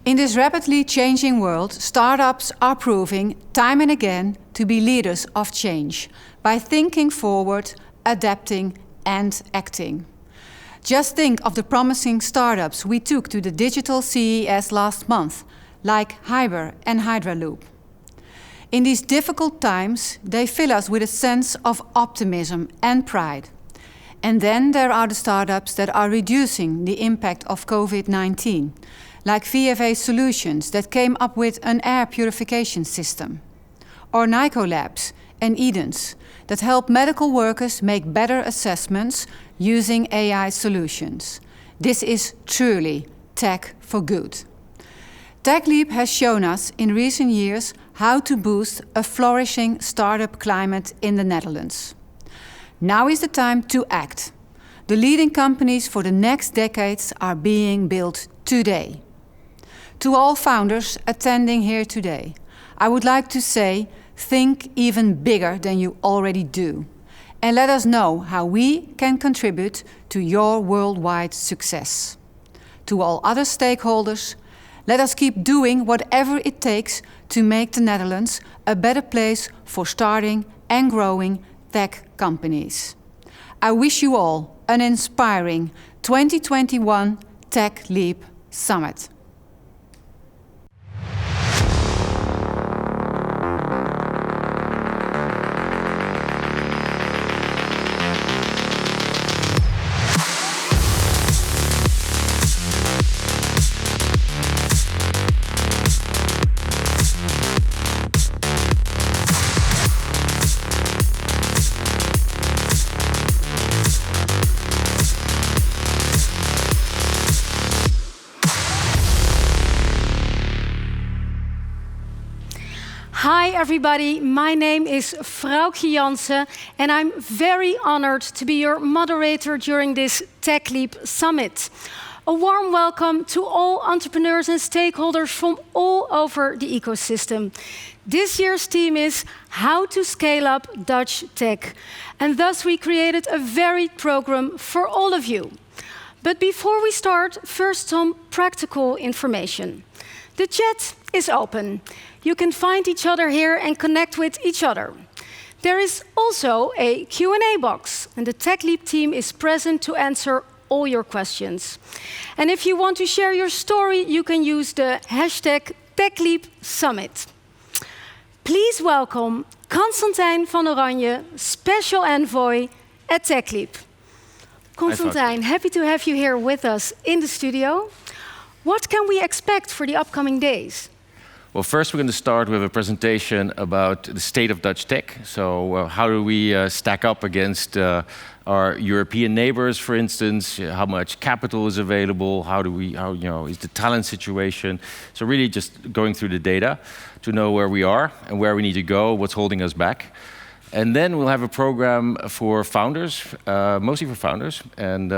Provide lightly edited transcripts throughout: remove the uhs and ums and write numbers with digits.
In this rapidly changing world, startups are proving time and again to be leaders of change by thinking forward, adapting and acting. Just think of the promising startups we took to the digital CES last month, like Hyber and Hydraloop. In these difficult times, they fill us with a sense of optimism and pride. And then there are the startups that are reducing the impact of COVID-19, like VFA Solutions that came up with an air purification system, or Nyco Labs and Edens that help medical workers make better assessments using AI solutions. This is truly tech for good. Techleap has shown us in recent years how to boost a flourishing startup climate in the Netherlands. Now is the time to act. The leading companies for the next decades are being built today. To all founders attending here today, I would like to say, think even bigger than you already do. And let us know how we can contribute to your worldwide success. To all other stakeholders, let us keep doing whatever it takes to make the Netherlands a better place for starting and growing tech companies. I wish you all an inspiring 2021 Techleap Summit. Hi everybody, my name is Vroukje Jansen and I'm very honored to be your moderator during this Techleap Summit. A warm welcome to all entrepreneurs and stakeholders from all over the ecosystem. This year's theme is How to Scale Up Dutch Tech. And thus we created a varied program for all of you. But before we start, first some practical information. The chat is open. You can find each other here and connect with each other. There is also a Q&A box, and the Techleap team is present to answer all your questions. And if you want to share your story, you can use the hashtag TechleapSummit. Please welcome Constantijn van Oranje, Special Envoy at Techleap. Constantijn, happy to have you here with us in the studio. What can we expect for the upcoming days? Well, first we're going to start with a presentation about the state of Dutch tech. So how do we stack up against our European neighbors, for instance? How much capital is available? How is the talent situation? So really just going through the data to know where we are and where we need to go, what's holding us back. And then we'll have a program for founders, mostly for founders, and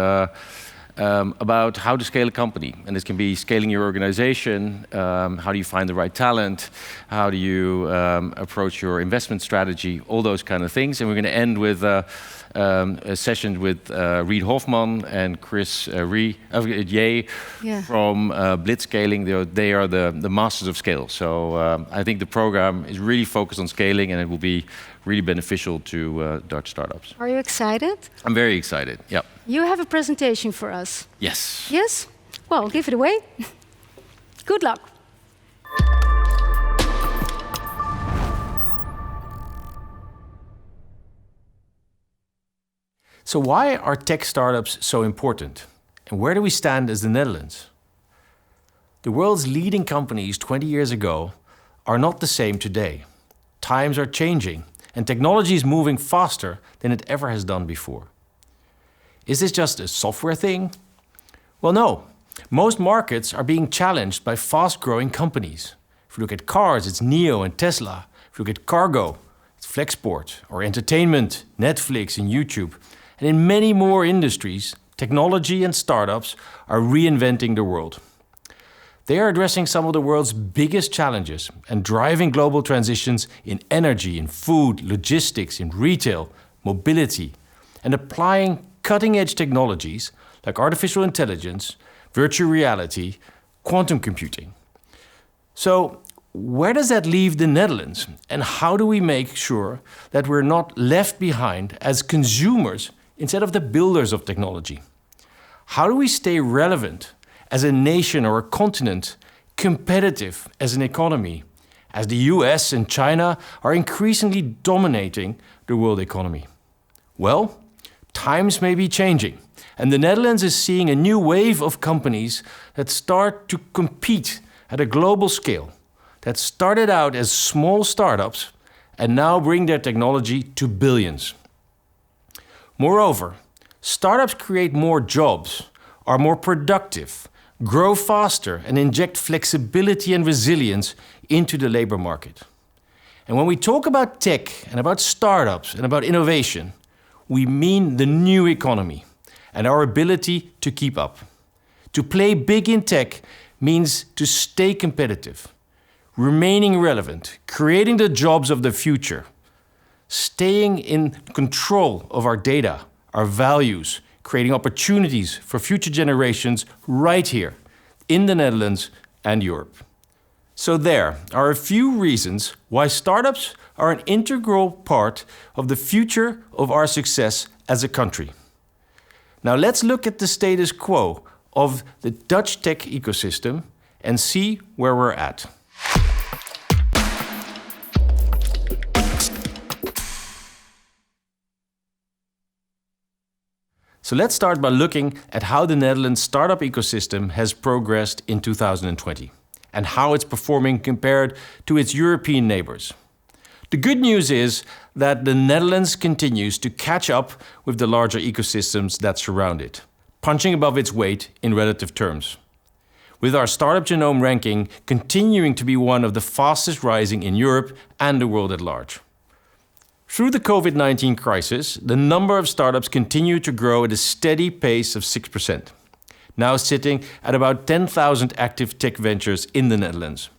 about how to scale a company. And this can be scaling your organization, how do you find the right talent, how do you approach your investment strategy, all those kind of things. And we're going to end with a session with Reid Hofman and Chris Ye from Blitzscaling. They are the masters of scale. So I think the program is really focused on scaling and it will be really beneficial to Dutch startups. Are you excited? I'm very excited, yeah. You have a presentation for us. Yes. Yes? Well, give it away. Good luck. So why are tech startups so important? And where do we stand as the Netherlands? The world's leading companies 20 years ago are not the same today. Times are changing and technology is moving faster than it ever has done before. Is this just a software thing? Well, no. Most markets are being challenged by fast-growing companies. If you look at cars, it's NIO and Tesla. If you look at cargo, it's Flexport, or entertainment, Netflix and YouTube. And in many more industries, technology and startups are reinventing the world. They are addressing some of the world's biggest challenges and driving global transitions in energy, in food, logistics, in retail, mobility, and applying cutting-edge technologies like artificial intelligence, virtual reality, quantum computing. So, where does that leave the Netherlands? And how do we make sure that we're not left behind as consumers instead of the builders of technology? How do we stay relevant as a nation or a continent, competitive as an economy, as the US and China are increasingly dominating the world economy? Well, times may be changing, and the Netherlands is seeing a new wave of companies that start to compete at a global scale, that started out as small startups and now bring their technology to billions. Moreover, startups create more jobs, are more productive, grow faster, and inject flexibility and resilience into the labor market. And when we talk about tech and about startups and about innovation, we mean the new economy and our ability to keep up. To play big in tech means to stay competitive, remaining relevant, creating the jobs of the future, staying in control of our data, our values, creating opportunities for future generations right here in the Netherlands and Europe. So there are a few reasons why startups are an integral part of the future of our success as a country. Now let's look at the status quo of the Dutch tech ecosystem and see where we're at. So let's start by looking at how the Netherlands startup ecosystem has progressed in 2020 and how it's performing compared to its European neighbors. The good news is that the Netherlands continues to catch up with the larger ecosystems that surround it, punching above its weight in relative terms. With our startup genome ranking continuing to be one of the fastest rising in Europe and the world at large. Through the COVID-19 crisis, the number of startups continued to grow at a steady pace of 6%, now sitting at about 10,000 active tech ventures in the Netherlands.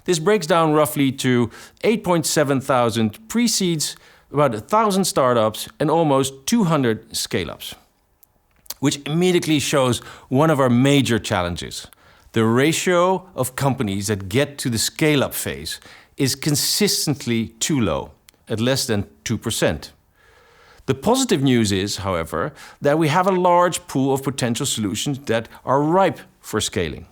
This breaks down roughly to 8.7 thousand pre-seeds, about 1,000 startups, and almost 200 scale-ups. Which immediately shows one of our major challenges. The ratio of companies that get to the scale-up phase is consistently too low, at less than 2%. The positive news is, however, that we have a large pool of potential solutions that are ripe for scaling.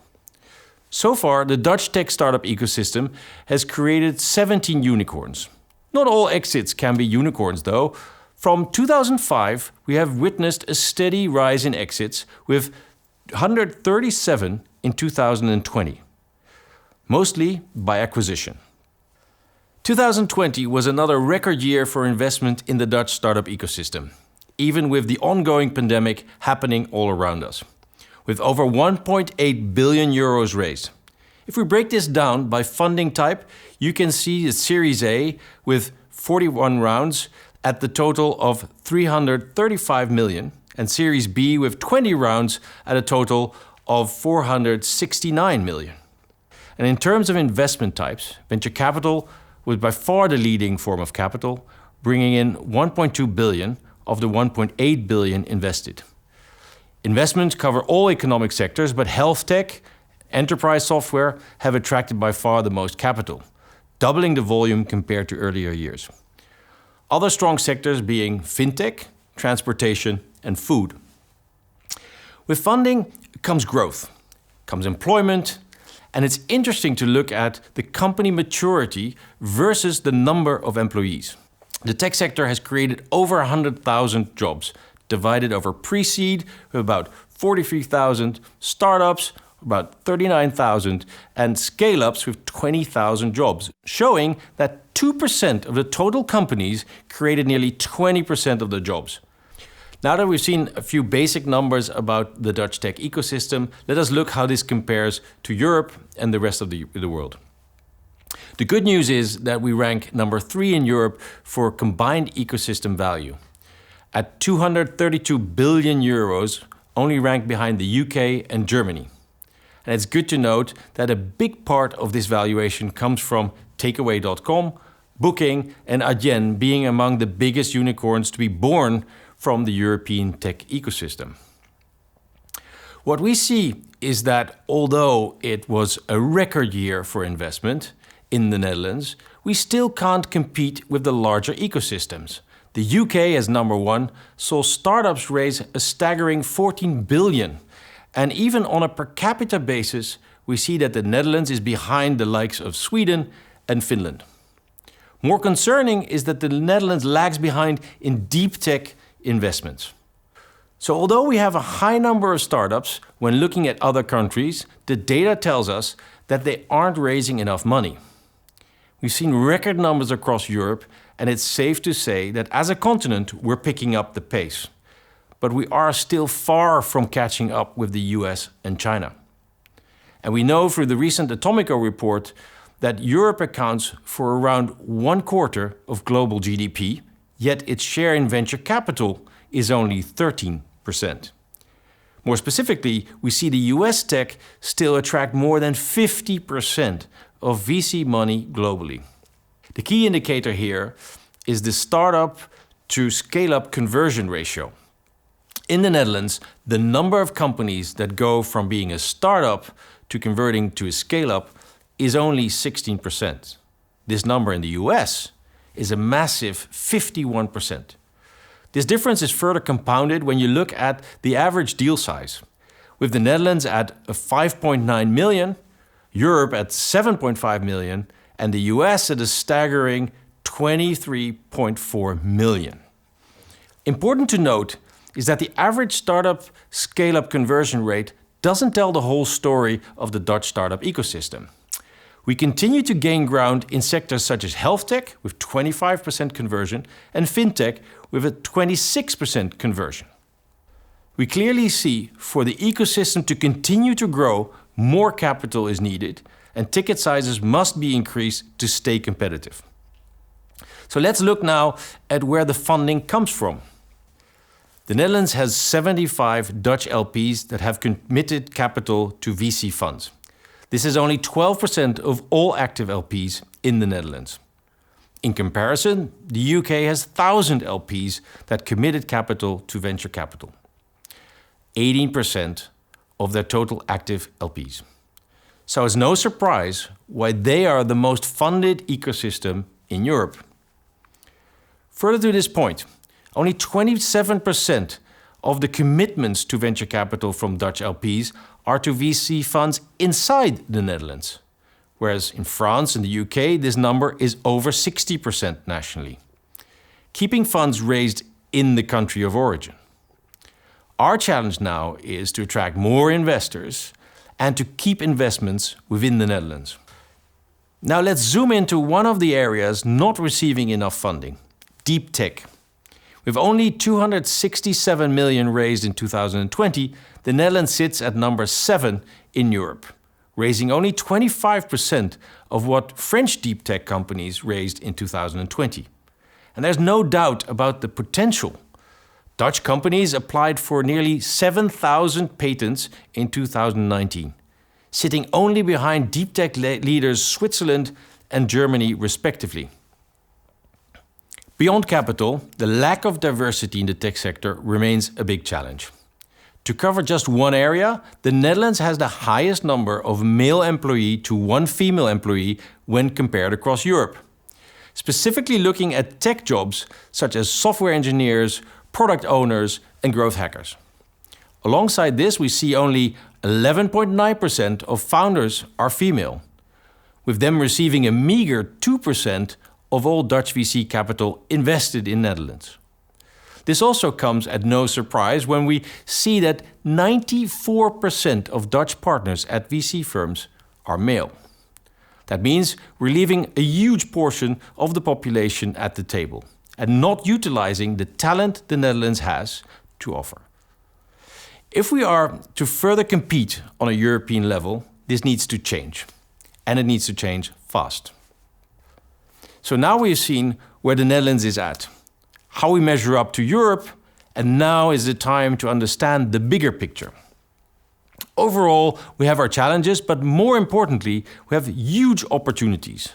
So far, the Dutch tech startup ecosystem has created 17 unicorns. Not all exits can be unicorns, though. From 2005, we have witnessed a steady rise in exits, with 137 in 2020, mostly by acquisition. 2020 was another record year for investment in the Dutch startup ecosystem, even with the ongoing pandemic happening all around us, with over 1.8 billion euros raised. If we break this down by funding type, you can see the Series A with 41 rounds at the total of 335 million, and Series B with 20 rounds at a total of 469 million. And in terms of investment types, venture capital was by far the leading form of capital, bringing in 1.2 billion of the 1.8 billion invested. Investments cover all economic sectors, but health tech, enterprise software have attracted by far the most capital, doubling the volume compared to earlier years. Other strong sectors being fintech, transportation, and food. With funding comes growth, comes employment, and it's interesting to look at the company maturity versus the number of employees. The tech sector has created over 100,000 jobs, divided over pre-seed with about 43,000, startups about 39,000, and scale-ups with 20,000 jobs, showing that 2% of the total companies created nearly 20% of the jobs. Now that we've seen a few basic numbers about the Dutch tech ecosystem, let us look how this compares to Europe and the rest of the world. The good news is that we rank number 3 in Europe for combined ecosystem value. At 232 billion euros, only ranked behind the UK and Germany. And it's good to note that a big part of this valuation comes from Takeaway.com, Booking, and Adyen being among the biggest unicorns to be born from the European tech ecosystem. What we see is that although it was a record year for investment in the Netherlands, we still can't compete with the larger ecosystems. The UK, as number one, saw startups raise a staggering 14 billion. And even on a per capita basis, we see that the Netherlands is behind the likes of Sweden and Finland. More concerning is that the Netherlands lags behind in deep tech investments. So although we have a high number of startups, when looking at other countries, the data tells us that they aren't raising enough money. We've seen record numbers across Europe, and it's safe to say that as a continent, we're picking up the pace. But we are still far from catching up with the US and China. And we know through the recent Atomico report that Europe accounts for around 1/4 of global GDP, yet its share in venture capital is only 13%. More specifically, we see the US tech still attract more than 50% of VC money globally. The key indicator here is the startup to scale-up conversion ratio. In the Netherlands, the number of companies that go from being a startup to converting to a scale-up is only 16%. This number in the US is a massive 51%. This difference is further compounded when you look at the average deal size, with the Netherlands at 5.9 million, Europe at 7.5 million, and the US at a staggering 23.4 million. Important to note is that the average startup scale-up conversion rate doesn't tell the whole story of the Dutch startup ecosystem. We continue to gain ground in sectors such as health tech with 25% conversion and fintech with a 26% conversion. We clearly see for the ecosystem to continue to grow, more capital is needed and ticket sizes must be increased to stay competitive. So let's look now at where the funding comes from. The Netherlands has 75 Dutch LPs that have committed capital to VC funds. This is only 12% of all active LPs in the Netherlands. In comparison, the UK has 1,000 LPs that committed capital to venture capital. 18% of their total active LPs. So it's no surprise why they are the most funded ecosystem in Europe. Further to this point, only 27% of the commitments to venture capital from Dutch LPs are to VC funds inside the Netherlands, whereas in France and the UK this number is over 60% nationally, keeping funds raised in the country of origin. Our challenge now is to attract more investors and to keep investments within the Netherlands. Now let's zoom into one of the areas not receiving enough funding, deep tech. With only 267 million raised in 2020, the Netherlands sits at number 7 in Europe, raising only 25% of what French deep tech companies raised in 2020. And there's no doubt about the potential. Dutch companies applied for nearly 7,000 patents in 2019, sitting only behind deep tech leaders Switzerland and Germany respectively. Beyond capital, the lack of diversity in the tech sector remains a big challenge. To cover just one area, the Netherlands has the highest number of male employee to one female employee when compared across Europe. Specifically looking at tech jobs such as software engineers, product owners and growth hackers. Alongside this, we see only 11.9% of founders are female, with them receiving a meager 2% of all Dutch VC capital invested in Netherlands. This also comes at no surprise when we see that 94% of Dutch partners at VC firms are male. That means we're leaving a huge portion of the population at the table and not utilizing the talent the Netherlands has to offer. If we are to further compete on a European level, this needs to change. And it needs to change fast. So now we've seen where the Netherlands is at, how we measure up to Europe, and now is the time to understand the bigger picture. Overall, we have our challenges, but more importantly, we have huge opportunities.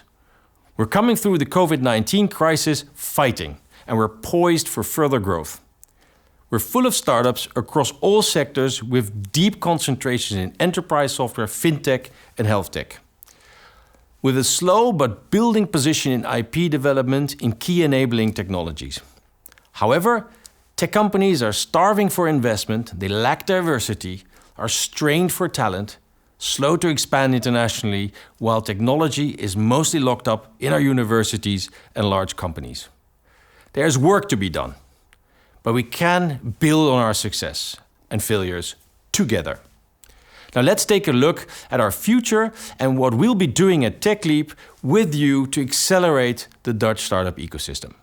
We're coming through the COVID-19 crisis fighting, and we're poised for further growth. We're full of startups across all sectors with deep concentrations in enterprise software, fintech, and health tech. With a slow but building position in IP development in key enabling technologies. However, tech companies are starving for investment, they lack diversity, are strained for talent, slow to expand internationally, while technology is mostly locked up in our universities and large companies. There's work to be done, but we can build on our success and failures together. Now let's take a look at our future and what we'll be doing at Techleap with you to accelerate the Dutch startup ecosystem.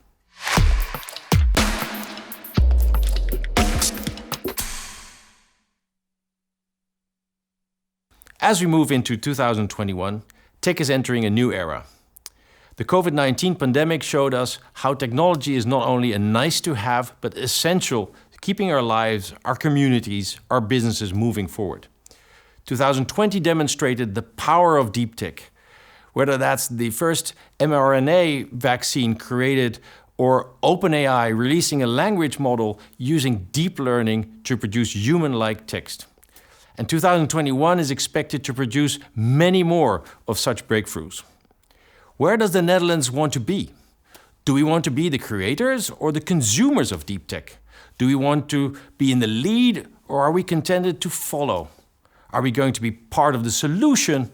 As we move into 2021, tech is entering a new era. The COVID-19 pandemic showed us how technology is not only a nice to have, but essential to keeping our lives, our communities, our businesses moving forward. 2020 demonstrated the power of deep tech, whether that's the first mRNA vaccine created or OpenAI releasing a language model using deep learning to produce human-like text. And 2021 is expected to produce many more of such breakthroughs. Where does the Netherlands want to be? Do we want to be the creators or the consumers of deep tech? Do we want to be in the lead or are we contented to follow? Are we going to be part of the solution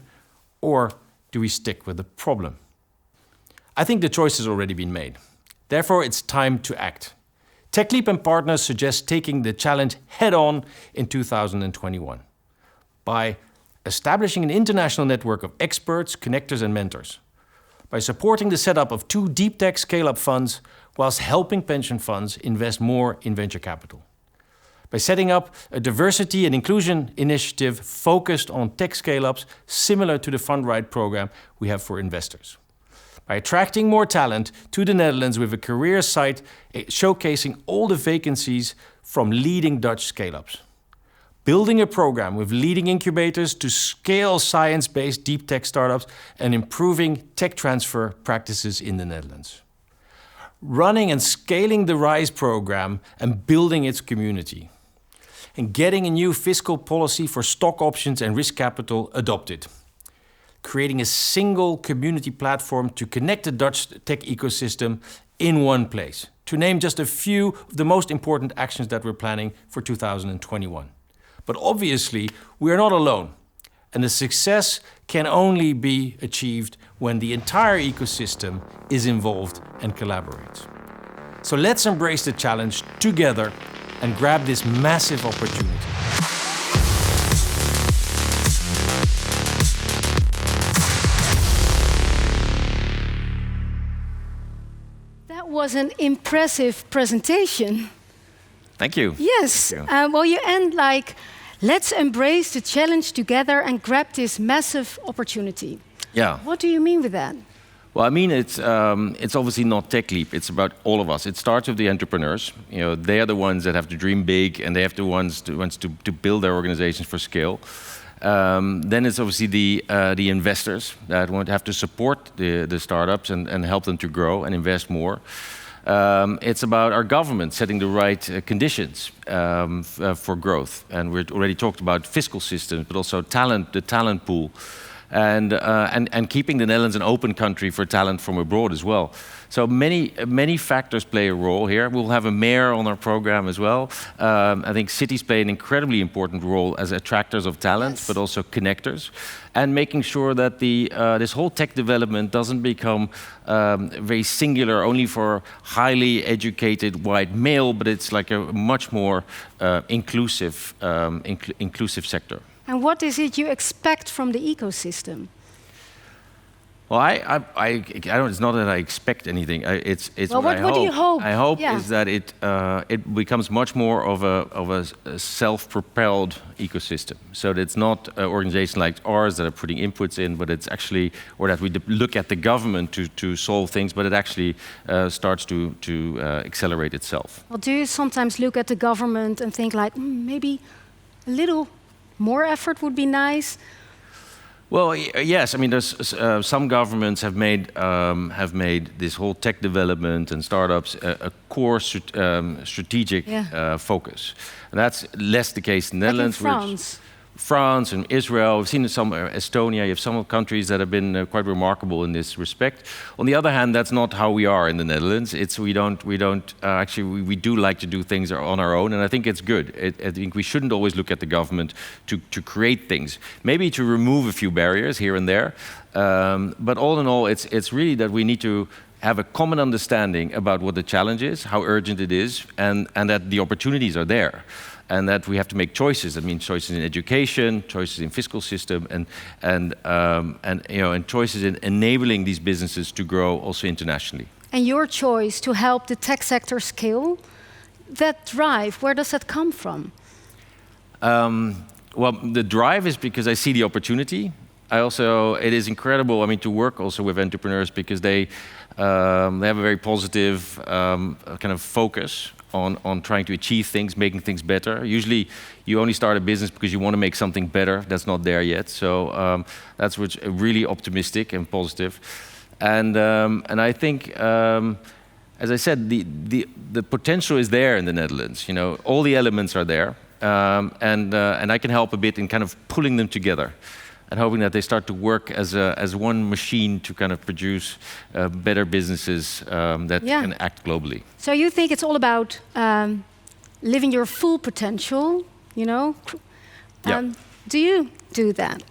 or do we stick with the problem? I think the choice has already been made. Therefore, it's time to act. Techleap and partners suggest taking the challenge head-on in 2021 by establishing an international network of experts, connectors and mentors, by supporting the setup of 2 deep tech scale-up funds whilst helping pension funds invest more in venture capital, by setting up a diversity and inclusion initiative focused on tech scale-ups similar to the Fundride program we have for investors, by attracting more talent to the Netherlands with a career site showcasing all the vacancies from leading Dutch scale-ups, building a program with leading incubators to scale science-based deep tech startups and improving tech transfer practices in the Netherlands, running and scaling the RISE program and building its community, and getting a new fiscal policy for stock options and risk capital adopted, creating a single community platform to connect the Dutch tech ecosystem in one place, to name just a few of the most important actions that we're planning for 2021. But obviously, we are not alone, and the success can only be achieved when the entire ecosystem is involved and collaborates. So let's embrace the challenge together and grab this massive opportunity. That was an impressive presentation. Thank you. Yes. Thank you. Well, you end like, let's embrace the challenge together and grab this massive opportunity. Yeah. What do you mean with that? Well, I mean, it's obviously not Techleap. It's about all of us. It starts with the entrepreneurs. You know, they are the ones that have to dream big, and they have the ones to build their organizations for scale. Then it's obviously the investors that have to support the startups and help them to grow and invest more. It's about our government setting the right conditions for growth. And we've already talked about fiscal systems, but also the talent pool. And keeping the Netherlands an open country for talent from abroad as well. So many factors play a role here. We'll have a mayor on our program as well. I think cities play an incredibly important role as attractors of talent, yes, but also connectors, and making sure that this whole tech development doesn't become very singular, only for highly educated white male, but it's like a much more inclusive sector. And what is it you expect from the ecosystem? Well, I don't. It's not that I expect anything. It's well, what I hope. What do you hope? I hope yeah. is that it becomes much more of a self-propelled ecosystem. So that it's not an organization like ours that are putting inputs in, but it's actually, or that we look at the government to solve things, but it actually starts to accelerate itself. Well, do you sometimes look at the government and think like, maybe a little more effort would be nice? Well, yes. I mean, there's some governments have made this whole tech development and startups a core strategic focus, and that's less the case in the Netherlands. Like in France. France and Israel. We've seen some Estonia. You have some countries that have been quite remarkable in this respect. On the other hand, that's not how we are in the Netherlands. We do like to do things on our own, and I think it's good. I think we shouldn't always look at the government to create things. Maybe to remove a few barriers here and there, but all in all, it's really that we need to have a common understanding about what the challenge is, how urgent it is, and that the opportunities are there. And that we have to make choices. That means choices in education, choices in fiscal system, and choices in enabling these businesses to grow also internationally. And your choice to help the tech sector scale, that drive, where does that come from? Well, the drive is because I see the opportunity. It is incredible. I mean, to work also with entrepreneurs because they have a very positive kind of focus on trying to achieve things, making things better. Usually, you only start a business because you want to make something better. That's not there yet. So that's what's really optimistic and positive. And I think, as I said, the potential is there in the Netherlands. You know, all the elements are there, and I can help a bit in kind of pulling them together. And hoping that they start to work as one machine to kind of produce better businesses that can act globally. So you think it's all about living your full potential, you know? Do you do that?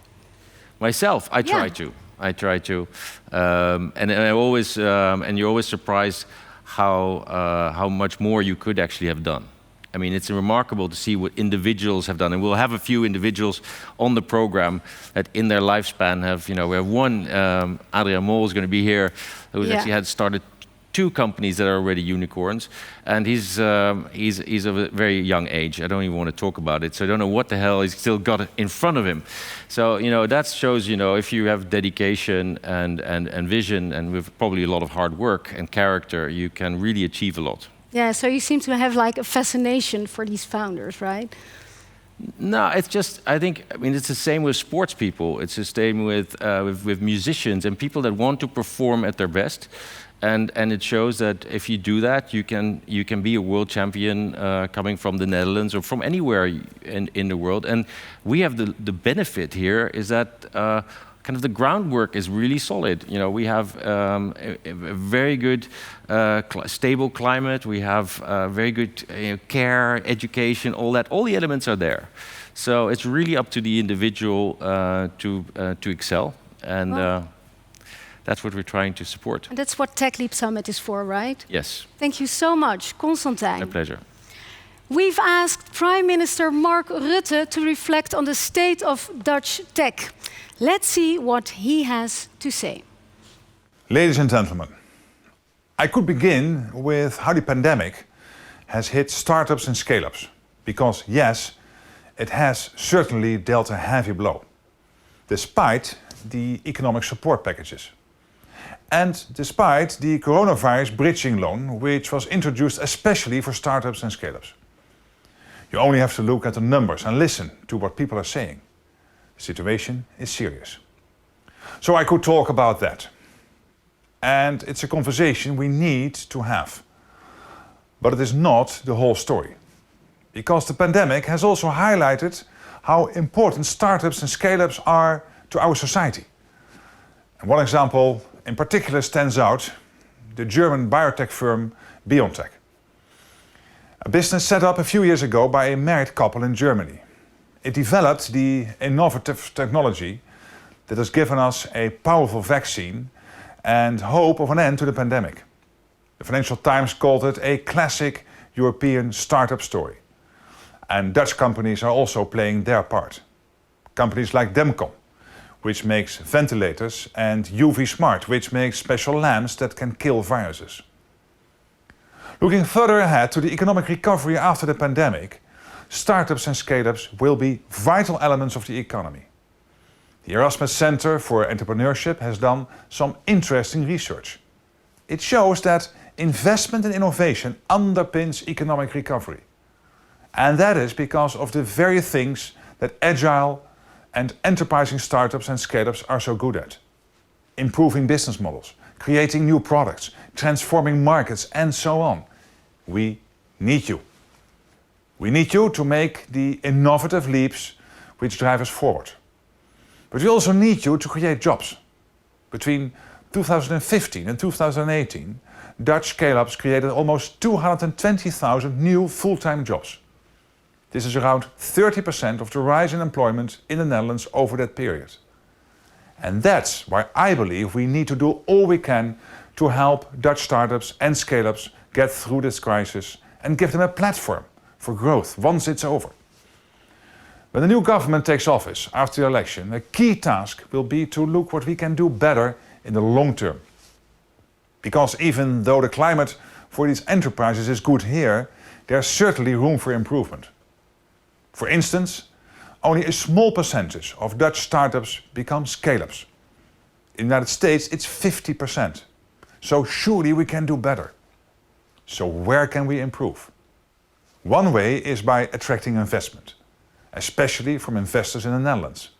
Myself, I try to. And I always, and you're always surprised how much more you could actually have done. I mean, it's remarkable to see what individuals have done. And we'll have a few individuals on the program that in their lifespan have, we have one, Adriaan Mol is going to be here, who's actually had started 2 companies that are already unicorns. And he's of a very young age. I don't even want to talk about it. So I don't know what the hell he's still got in front of him. So, that shows, if you have dedication and vision and with probably a lot of hard work and character, you can really achieve a lot. Yeah, so you seem to have like a fascination for these founders, right? No, it's just, I mean, it's the same with sports people. It's the same with musicians and people that want to perform at their best. And it shows that if you do that, you can be a world champion coming from the Netherlands or from anywhere in the world. And we have the benefit here is that kind of the groundwork is really solid. We have a very good, stable climate. We have very good care, education, all that. All the elements are there. So it's really up to the individual to excel. And that's what we're trying to support. And that's what Techleap Summit is for, right? Yes. Thank you so much, Constantijn. My pleasure. We've asked Prime Minister Mark Rutte to reflect on the state of Dutch tech. Let's see what he has to say. Ladies and gentlemen, I could begin with how the pandemic has hit startups and scale-ups. Because yes, it has certainly dealt a heavy blow, despite the economic support packages. And despite the coronavirus bridging loan, which was introduced especially for startups and scale-ups. You only have to look at the numbers and listen to what people are saying. The situation is serious. So I could talk about that. And it's a conversation we need to have. But it is not the whole story. Because the pandemic has also highlighted how important startups and scale-ups are to our society. And one example in particular stands out, the German biotech firm BioNTech. A business set up a few years ago by a married couple in Germany. It developed the innovative technology that has given us a powerful vaccine and hope of an end to the pandemic. The Financial Times called it a classic European startup story. And Dutch companies are also playing their part. Companies like Demcon, which makes ventilators, and UV Smart, which makes special lamps that can kill viruses. Looking further ahead to the economic recovery after the pandemic, startups and scale-ups will be vital elements of the economy. The Erasmus Center for Entrepreneurship has done some interesting research. It shows that investment in innovation underpins economic recovery. And that is because of the very things that agile and enterprising startups and scale-ups are so good at. Improving business models, creating new products, transforming markets, and so on. We need you. We need you to make the innovative leaps which drive us forward. But we also need you to create jobs. Between 2015 and 2018, Dutch scale-ups created almost 220,000 new full-time jobs. This is around 30% of the rise in employment in the Netherlands over that period. And that's why I believe we need to do all we can to help Dutch startups and scale-ups get through this crisis and give them a platform for growth once it's over. When the new government takes office after the election, a key task will be to look what we can do better in the long term. Because even though the climate for these enterprises is good here, there's certainly room for improvement. For instance, only a small percentage of Dutch startups become scale-ups. In the United States, it's 50%. So surely we can do better. So where can we improve? One way is by attracting investment, especially from investors in the Netherlands.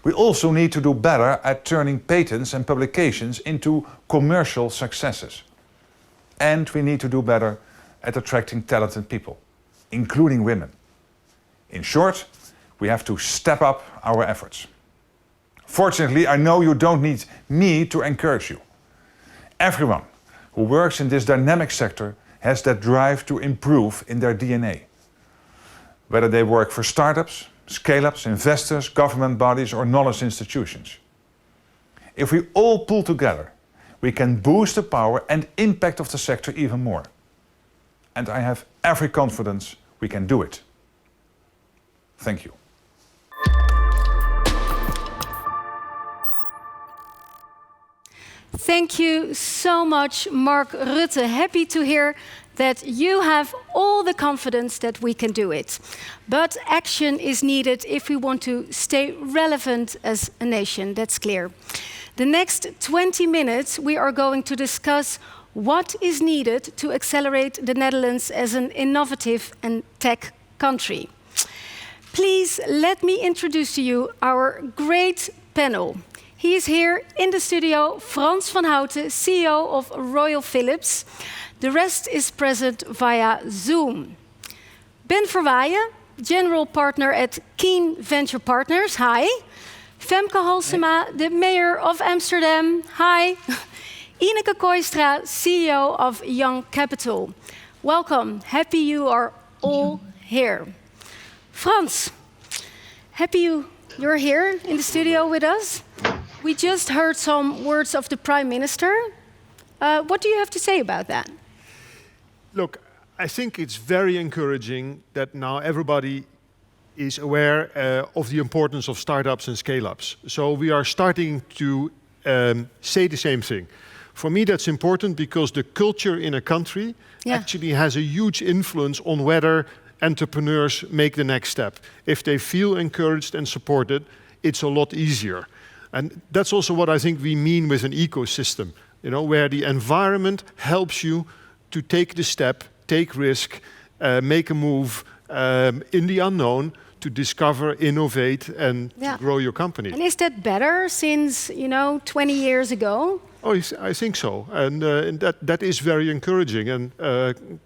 We also need to do better at turning patents and publications into commercial successes. And we need to do better at attracting talented people, including women. In short, we have to step up our efforts. Fortunately, I know you don't need me to encourage you. Everyone who works in this dynamic sector has that drive to improve in their DNA. Whether they work for startups, scale-ups, investors, government bodies or knowledge institutions. If we all pull together, we can boost the power and impact of the sector even more. And I have every confidence we can do it. Thank you. Thank you so much, Mark Rutte. Happy to hear that you have all the confidence that we can do it. But action is needed if we want to stay relevant as a nation, that's clear. The next 20 minutes we are going to discuss what is needed to accelerate the Netherlands as an innovative and tech country. Please let me introduce to you our great panel. He is here in the studio, Frans van Houten, CEO of Royal Philips. The rest is present via Zoom. Ben Verwaayen, General Partner at Keen Venture Partners. Hi. Femke Halsema, the Mayor of Amsterdam. Hi. Ineke Kooistra, CEO of Young Capital. Welcome. Happy you are all here. Frans, happy you're here in the studio with us. We just heard some words of the Prime Minister. What do you have to say about that? Look, I think it's very encouraging that now everybody is aware of the importance of startups and scale-ups. So we are starting to say the same thing. For me, that's important because the culture in a country actually has a huge influence on whether entrepreneurs make the next step. If they feel encouraged and supported, it's a lot easier. And that's also what I think we mean with an ecosystem, you know, where the environment helps you to take the step, take risk, make a move in the unknown to discover, innovate, and to grow your company. And is that better since, 20 years ago? Oh, I think so, and that is very encouraging. And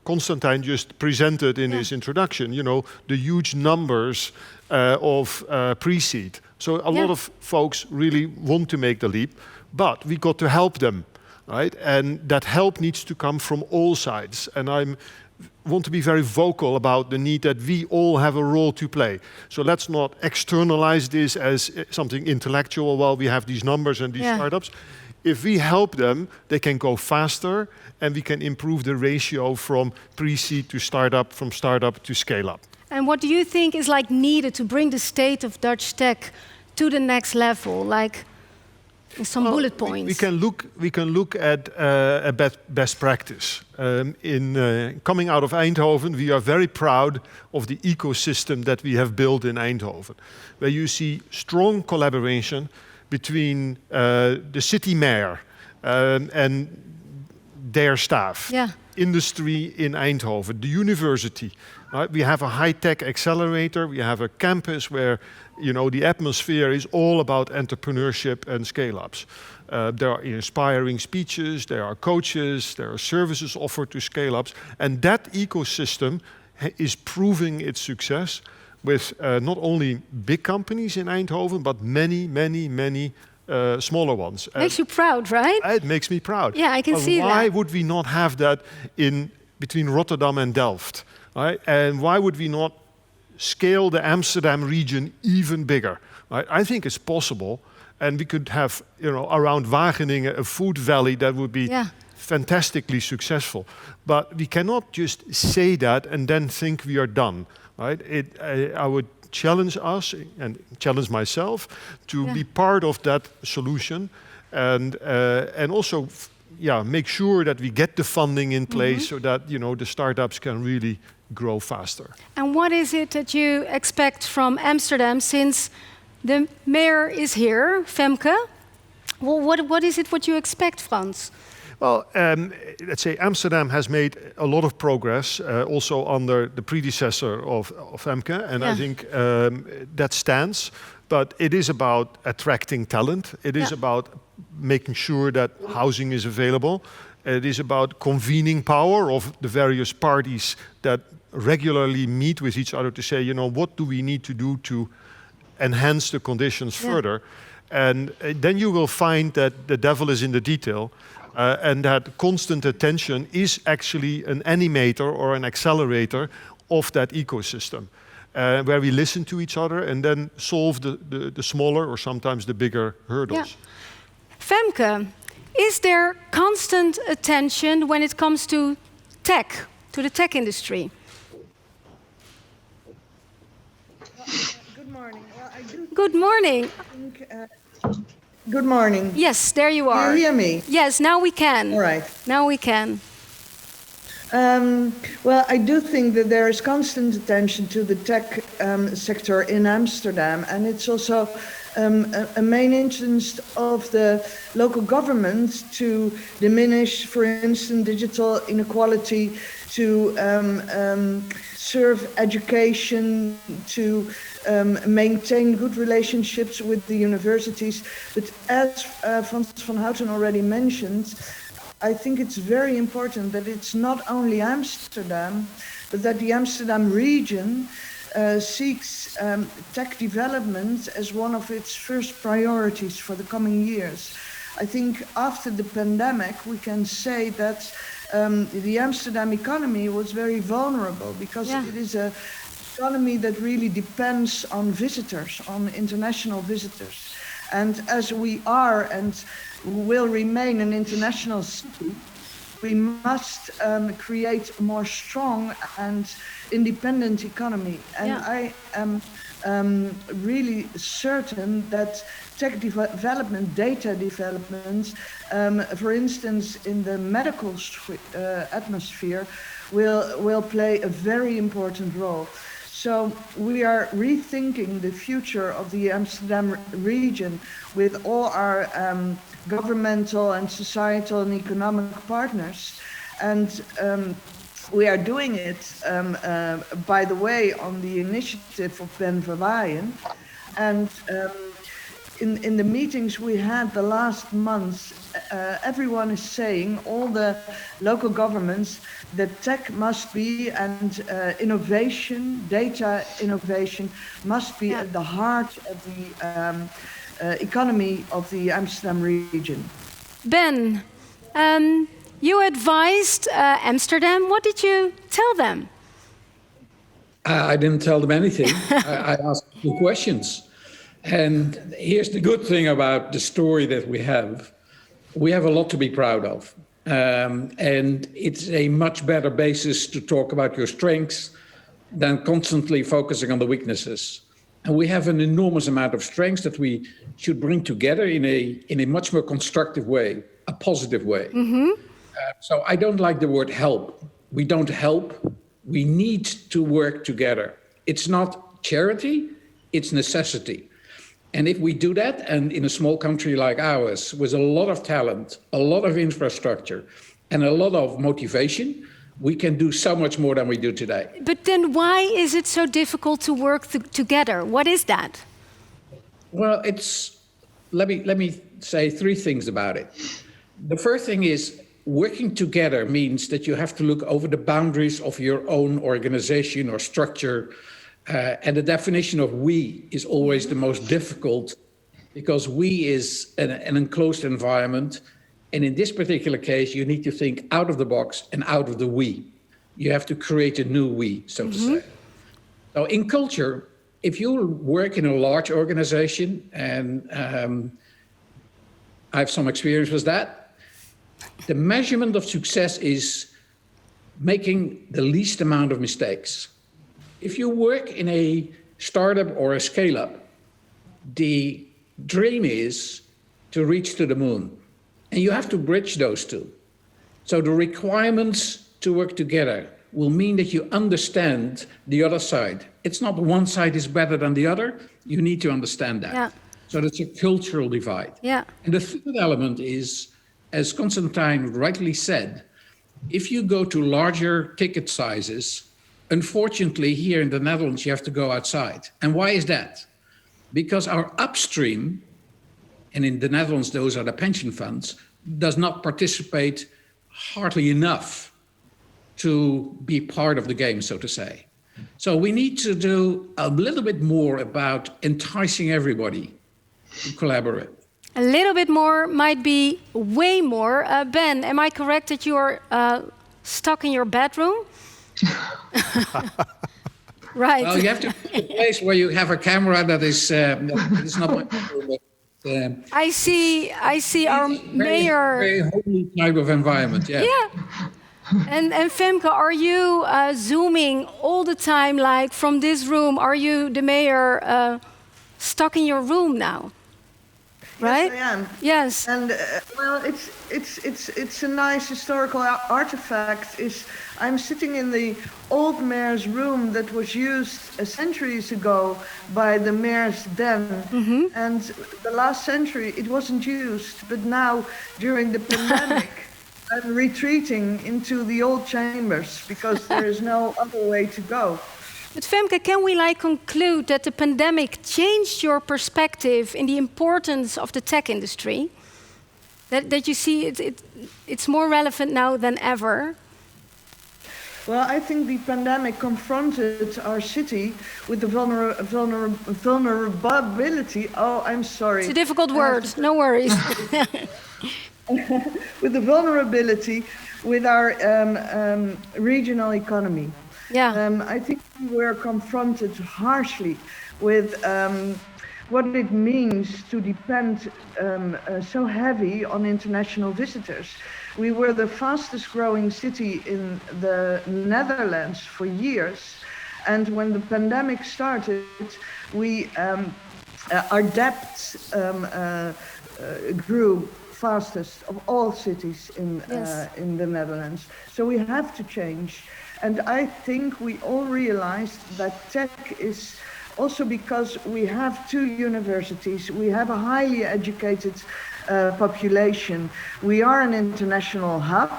Constantijn just presented in his introduction, the huge numbers of pre-seed. So a lot of folks really want to make the leap, but we got to help them, right? And that help needs to come from all sides. And I want to be very vocal about the need that we all have a role to play. So let's not externalize this as something intellectual while we have these numbers and these startups. If we help them, they can go faster and we can improve the ratio from pre-seed to startup, from startup to scale-up. And what do you think is needed to bring the state of Dutch tech to the next level, some bullet points? We can look at a best practice. Coming out of Eindhoven, we are very proud of the ecosystem that we have built in Eindhoven, where you see strong collaboration between the city mayor and their staff. industry in Eindhoven, the university. Right? We have a high-tech accelerator. We have a campus where, the atmosphere is all about entrepreneurship and scale-ups. There are inspiring speeches, there are coaches, there are services offered to scale-ups, and that ecosystem is proving its success with not only big companies in Eindhoven, but many, many, many smaller ones. Makes you proud, right? It makes me proud. Yeah, I can see that. Why would we not have that between Rotterdam and Delft? Right? And why would we not scale the Amsterdam region even bigger? Right? I think it's possible. And we could have, around Wageningen, a food valley that would be fantastically successful. But we cannot just say that and then think we are done. Right? I would challenge us and challenge myself to be part of that solution, and also, make sure that we get the funding in place so that the startups can really grow faster. And what is it that you expect from Amsterdam, since the mayor is here, Femke? Well, what is it what you expect, Frans? Well, let's say Amsterdam has made a lot of progress, also under the predecessor of Femke, and I think that stands. But it is about attracting talent. It is about making sure that housing is available. It is about convening power of the various parties that regularly meet with each other to say, what do we need to do to enhance the conditions further? And then you will find that the devil is in the detail. And that constant attention is actually an animator or an accelerator of that ecosystem, where we listen to each other and then solve the smaller or sometimes the bigger hurdles. Femke, is there constant attention when it comes to tech, to the tech industry? Good morning. Well, Good morning. Good morning. Yes, there you are. Do you hear me? Yes, now we can. All right. Now we can. Well, I do think that there is constant attention to the tech sector in Amsterdam, and it's also a main interest of the local government to diminish, for instance, digital inequality, to serve education, to maintain good relationships with the universities. But as Frans van Houten already mentioned, I think it's very important that it's not only Amsterdam, but that the Amsterdam region seeks tech development as one of its first priorities for the coming years. I think after the pandemic, we can say that the Amsterdam economy was very vulnerable because it is an economy that really depends on visitors, on international visitors. And as we are and will remain an international city, we must create a more strong and independent economy. And I am really certain that tech development, data development, for instance, in the medical atmosphere, will play a very important role. So we are rethinking the future of the Amsterdam region with all our governmental and societal and economic partners. And we are doing it, by the way, on the initiative of Ben Verwaayen. And in the meetings we had the last months, everyone is saying, all the local governments, that tech must be, and innovation, data innovation, must be at the heart of the economy of the Amsterdam region. Ben, you advised Amsterdam. What did you tell them? I didn't tell them anything. I asked two questions. And here's the good thing about the story that we have. We have a lot to be proud of. And it's a much better basis to talk about your strengths than constantly focusing on the weaknesses. And we have an enormous amount of strengths that we should bring together in a much more constructive way, a positive way. So I don't like the word help. We don't help. We need to work together. It's not charity, it's necessity. And if we do that, and in a small country like ours, with a lot of talent, a lot of infrastructure, and a lot of motivation, we can do so much more than we do today. But then why is it so difficult to work together? What is that? Well, let me say three things about it. The first thing is working together means that you have to look over the boundaries of your own organization or structure. And the definition of we is always the most difficult because we is an enclosed environment. And in this particular case, you need to think out of the box and out of the we. You have to create a new we, so to say. So in culture, if you work in a large organization, and I have some experience with that, the measurement of success is making the least amount of mistakes. If you work in a startup or a scale-up, the dream is to reach to the moon. And you have to bridge those two. So the requirements to work together will mean that you understand the other side. It's not one side is better than the other. You need to understand that. Yeah. So that's a cultural divide. Yeah. And the third element is, as Constantine rightly said, if you go to larger ticket sizes, unfortunately here in the Netherlands, you have to go outside. And why is that? Because our upstream, and in the Netherlands, those are the pension funds, does not participate hardly enough to be part of the game, so to say. So we need to do a little bit more about enticing everybody to collaborate. A little bit more might be way more. Ben, am I correct that you are stuck in your bedroom? Right. Well, you have to find a place where you have a camera that is not my bedroom, but, I see our mayor. Very holy type of environment, yeah. Yeah. And Femke, are you zooming all the time, like from this room? Are you the mayor stuck in your room now? Right? Yes, I am. Yes. And well, it's a nice historical artifact. I'm sitting in the old mayor's room that was used centuries ago by the mayor's den. Mm-hmm. And the last century it wasn't used, but now during the pandemic I'm retreating into the old chambers because there is no other way to go. But Femke, can we conclude that the pandemic changed your perspective in the importance of the tech industry? That you see it's more relevant now than ever? Well, I think the pandemic confronted our city with the vulnerability. Oh, I'm sorry. It's a difficult word, no worries. With the vulnerability with our regional economy. Yeah. I think we were confronted harshly with what it means to depend so heavy on international visitors. We were the fastest growing city in the Netherlands for years. And when the pandemic started, our debt grew fastest of all cities in the Netherlands. So we have to change. And I think we all realized that tech is also because we have 2 universities, we have a highly educated population. We are an international hub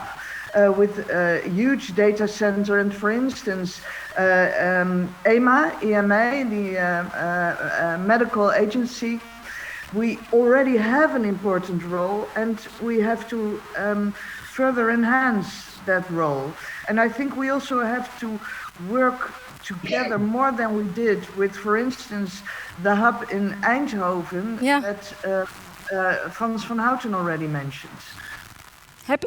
with a huge data center. And for instance, EMA, the medical agency, we already have an important role and we have to further enhance that role. And I think we also have to work together more than we did with, for instance, the hub in Eindhoven that Frans van Houten already mentioned.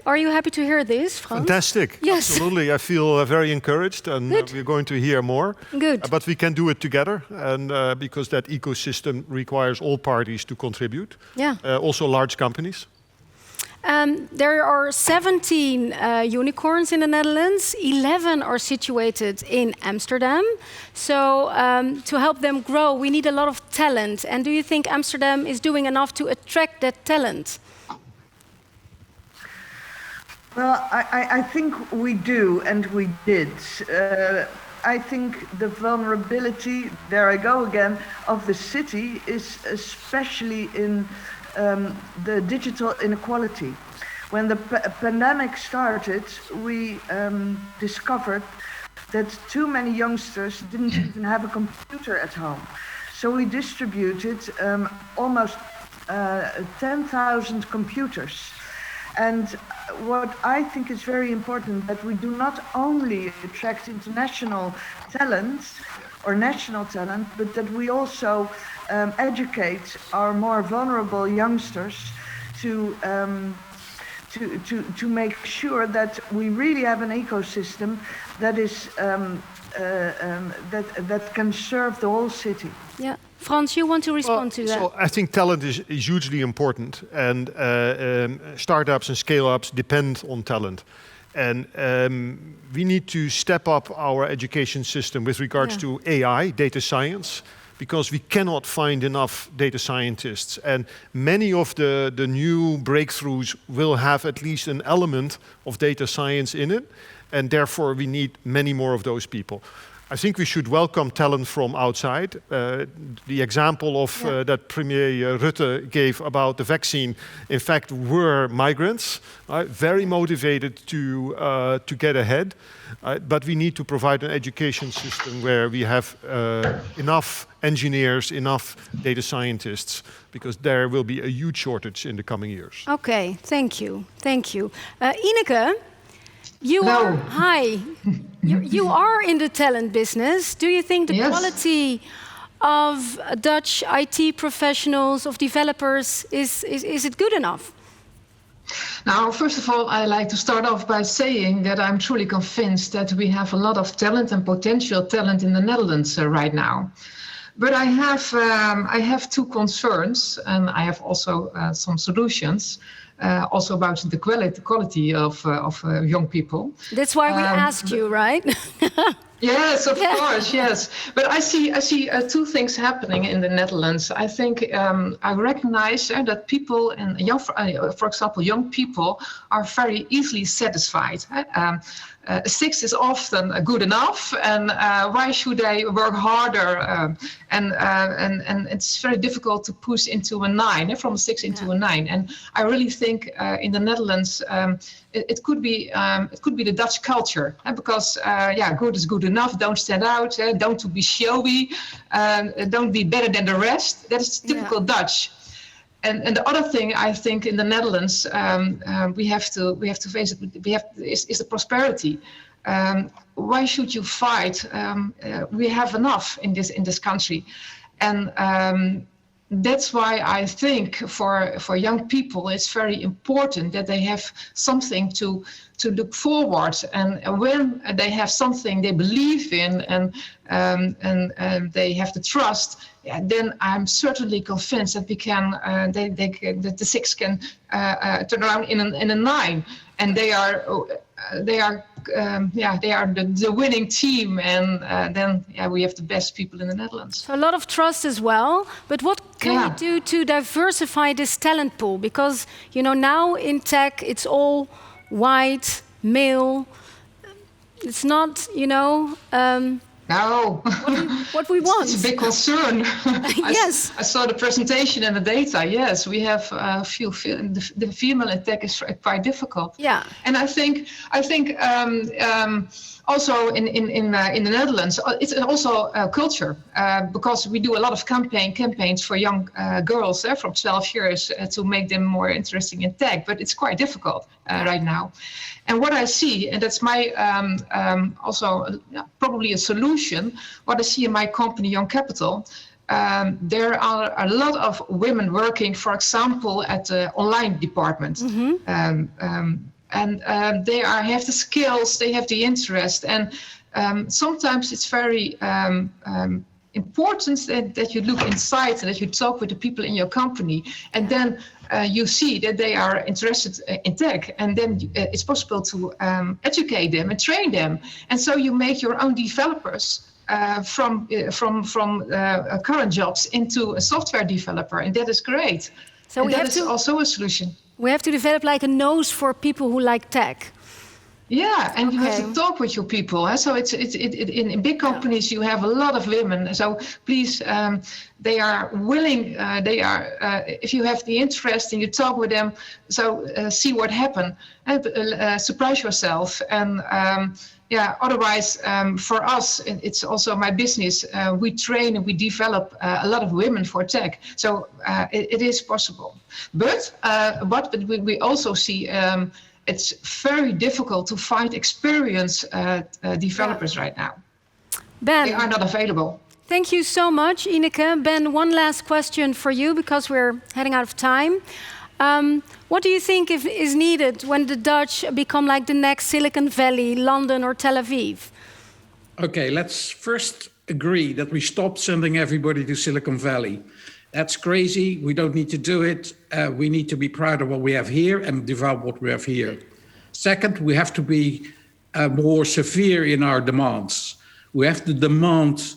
Are you happy to hear this, Frans? Fantastic. Yes. Absolutely. I feel very encouraged and we're going to hear more. Good. But we can do it together and because that ecosystem requires all parties to contribute. Yeah. Also large companies. There are 17 unicorns in the Netherlands. 11 are situated in Amsterdam. So to help them grow, we need a lot of talent. And do you think Amsterdam is doing enough to attract that talent? Well, I think we do, and we did. I think the vulnerability, there I go again, of the city is especially in the digital inequality. When the pandemic started, we discovered that too many youngsters didn't even have a computer at home. So we distributed almost 10,000 computers. And what I think is very important, that we do not only attract international talent or national talent, but that we also educate our more vulnerable youngsters to make sure that we really have an ecosystem that is that can serve the whole city. Yeah, Frans, you want to respond to that? So I think talent is hugely important, and startups and scale-ups depend on talent. And we need to step up our education system with regards to AI, data science, because we cannot find enough data scientists. And many of the new breakthroughs will have at least an element of data science in it, and therefore we need many more of those people. I think we should welcome talent from outside. The example of that Premier Rutte gave about the vaccine, in fact, were migrants, very motivated to get ahead. But we need to provide an education system where we have enough engineers, enough data scientists, because there will be a huge shortage in the coming years. Okay, thank you. Thank you. Ineke, you are in the talent business. Do you think the quality of Dutch IT professionals, of developers, is it good enough? Now, first of all, I like to start off by saying that I'm truly convinced that we have a lot of talent and potential talent in the Netherlands right now. But I have two concerns, and I have also some solutions. Also about the quality of young people. That's why we asked you, right? Yes, of course, yes. But I see two things happening in the Netherlands. I think I recognize that people, and for example, young people are very easily satisfied. 6 is often good enough, and why should they work harder? And it's very difficult to push into a 9, from a 6 into a 9. And I really think in the Netherlands it could be the Dutch culture, because good is good enough. Don't stand out. Don't be showy. Don't be better than the rest. That is typical Dutch. And the other thing I think in the Netherlands we have to face it. Is the prosperity. Why should you fight? We have enough in this country, and that's why I think for young people it's very important that they have something to look forward, and when they have something they believe in and they have the trust. Then I'm certainly convinced that we can. That the 6 can turn around in a 9, and they are the winning team, and then we have the best people in the Netherlands. So a lot of trust as well. But what can we do to diversify this talent pool? Because now in tech it's all white, male. It's not No. What we want. It's a big concern. Yes. I saw the presentation and the data. Yes, we have the female in tech is quite difficult. Yeah. And I think also in the Netherlands, it's also culture, because we do a lot of campaigns for young girls from 12 years to make them more interesting in tech, but it's quite difficult right now. And what I see, and that's my also probably a solution, what I see in my company, Young Capital, there are a lot of women working, for example, at the online department. Mm-hmm. And they have the skills, they have the interest, and sometimes it's very important that you look inside and that you talk with the people in your company, and then you see that they are interested in tech, and then it's possible to educate them and train them, and so you make your own developers from current jobs into a software developer, and that is great. So that is also a solution. We have to develop like a nose for people who like tech. Yeah, and you have to talk with your people. Huh? So it's in big companies you have a lot of women. So please, they are willing. They are if you have the interest and you talk with them. So see what happens. Surprise yourself. And otherwise for us, it's also my business. We train and we develop a lot of women for tech. So it is possible. But we also see. It's very difficult to find experienced developers right now. Ben, they are not available. Thank you so much, Ineke. Ben, one last question for you because we're heading out of time. What do you think is needed when the Dutch become like the next Silicon Valley, London or Tel Aviv? Okay, let's first agree that we stop sending everybody to Silicon Valley. That's crazy. We don't need to do it. We need to be proud of what we have here and develop what we have here. Second, we have to be more severe in our demands. We have to demand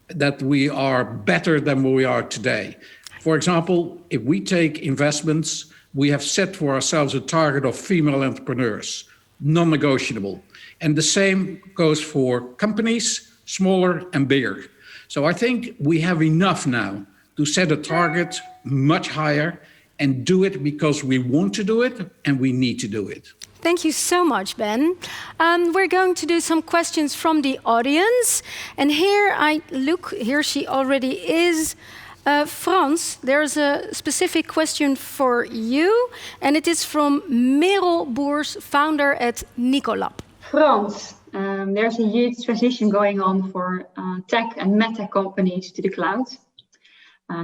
that we are better than we are today. For example, if we take investments, we have set for ourselves a target of female entrepreneurs, non-negotiable. And the same goes for companies, smaller and bigger. So I think we have enough now to set a target much higher and do it because we want to do it and we need to do it. Thank you so much, Ben. We're going to do some questions from the audience. And here she already is. Frans, there's a specific question for you. And it is from Merel Boers, founder at Nicolab. Frans, there's a huge transition going on for tech and medtech companies to the cloud.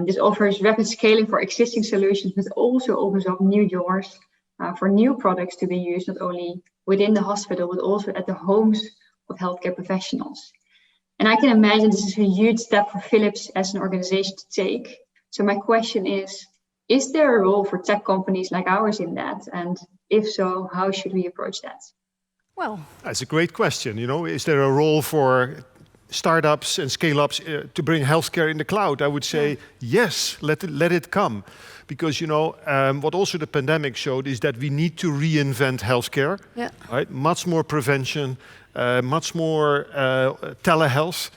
This offers rapid scaling for existing solutions, but also opens up new doors for new products to be used not only within the hospital, but also at the homes of healthcare professionals. And I can imagine this is a huge step for Philips as an organization to take. So my question is there a role for tech companies like ours in that? And if so, how should we approach that? Well, that's a great question. You know, is there a role for startups and scale-ups to bring healthcare in the cloud? I would say yes, let it come. Because, you know, what also the pandemic showed is that we need to reinvent healthcare. Yeah. Right? Much more prevention, much more telehealth.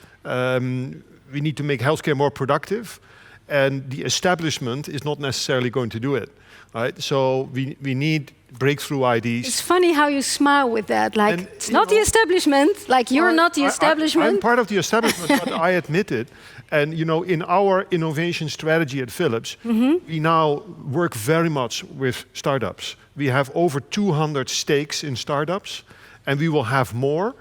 We need to make healthcare more productive. And the establishment is not necessarily going to do it. Right? So we need breakthrough ideas. It's funny how you smile with that. Like, it's not the establishment. Like, you're not the establishment. I'm part of the establishment, but I admit it. And, you know, in our innovation strategy at Philips, we now work very much with startups. We have over 200 stakes in startups, and we will have more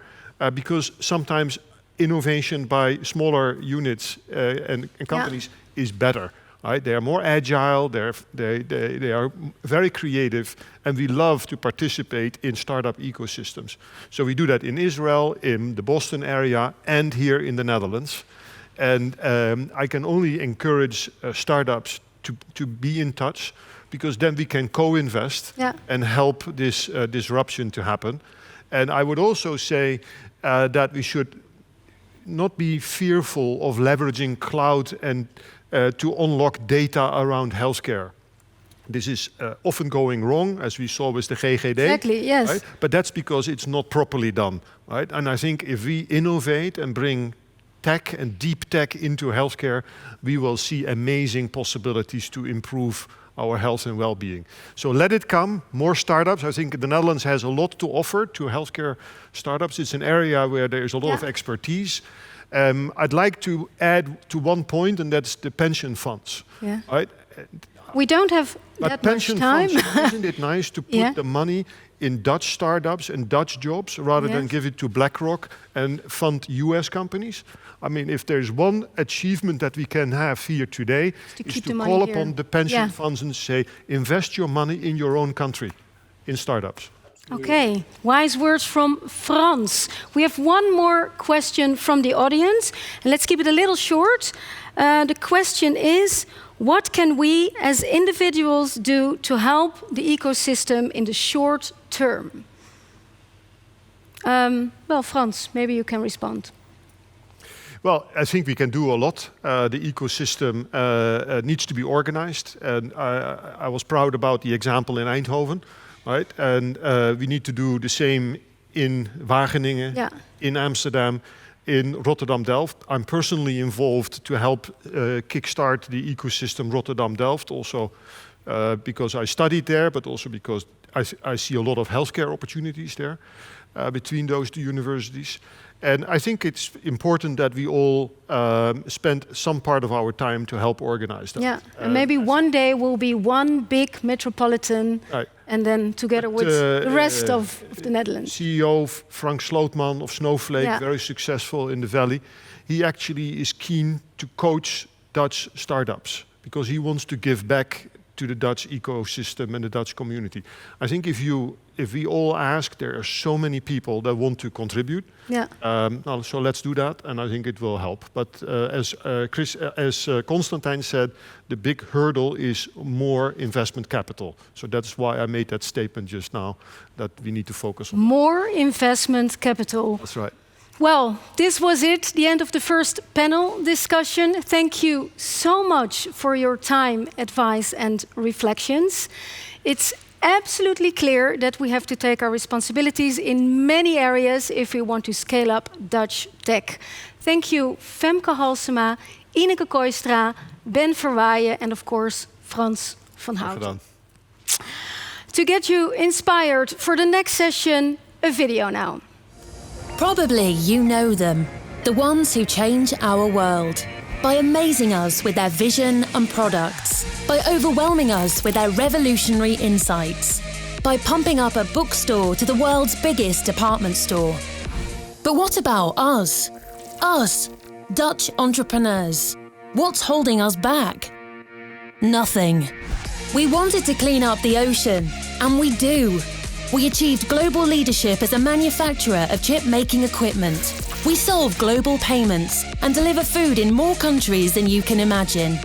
because sometimes innovation by smaller units and companies is better. Right? They are more agile, they are very creative, and we love to participate in startup ecosystems. So we do that in Israel, in the Boston area, and here in the Netherlands. And I can only encourage startups to be in touch, because then we can co-invest and help this disruption to happen. And I would also say that we should not be fearful of leveraging cloud and to unlock data around healthcare. This is often going wrong, as we saw with the GGD. Exactly, yes. Right? But that's because it's not properly done. Right? And I think if we innovate and bring tech and deep tech into healthcare, we will see amazing possibilities to improve our health and well-being. So let it come, more startups. I think the Netherlands has a lot to offer to healthcare startups. It's an area where there is a lot of expertise. I'd like to add to one point, and that's the pension funds. Yeah. Right? We don't have that much time. Funds, isn't it nice to put the money in Dutch startups and Dutch jobs rather than give it to BlackRock and fund US companies? I mean, if there's one achievement that we can have here today, is to call upon the pension funds and say, invest your money in your own country, in startups. Okay, wise words from Frans. We have one more question from the audience, and let's keep it a little short. The question is, what can we as individuals do to help the ecosystem in the short term? Well, Frans, maybe you can respond. Well, I think we can do a lot. The ecosystem needs to be organized. And I was proud about the example in Eindhoven. Right? And we need to do the same in Wageningen, Yeah. in Amsterdam, in Rotterdam-Delft. I'm personally involved to help kickstart the ecosystem Rotterdam-Delft, also because I studied there, but also because I see a lot of healthcare opportunities there between those two universities. And I think it's important that we all spend some part of our time to help organize that. Yeah, and maybe one day we'll be one big metropolitan, Right. and then together with the rest of the Netherlands. CEO Frank Slootman of Snowflake, Yeah. very successful in the Valley. He actually is keen to coach Dutch startups because he wants to give back to the Dutch ecosystem and the Dutch community. I think if we all ask, there are so many people that want to contribute. Yeah. So let's do that, and I think it will help. But as Constantine said, the big hurdle is more investment capital. So that's why I made that statement just now, that we need to focus on. More investment capital. That's right. Well, this was it, the end of the first panel discussion. Thank you so much for your time, advice, and reflections. It's absolutely clear that we have to take our responsibilities in many areas if we want to scale up Dutch tech. Thank you, Femke Halsema, Ineke Kooistra, Ben Verwaayen, and of course, Frans van Houten. To get you inspired for the next session, a video now. Probably you know them, the ones who change our world. By amazing us with their vision and products. By overwhelming us with their revolutionary insights. By pumping up a bookstore to the world's biggest department store. But what about us? Us, Dutch entrepreneurs. What's holding us back? Nothing. We wanted to clean up the ocean, and we do. We achieved global leadership as a manufacturer of chip-making equipment. We solve global payments and deliver food in more countries than you can imagine.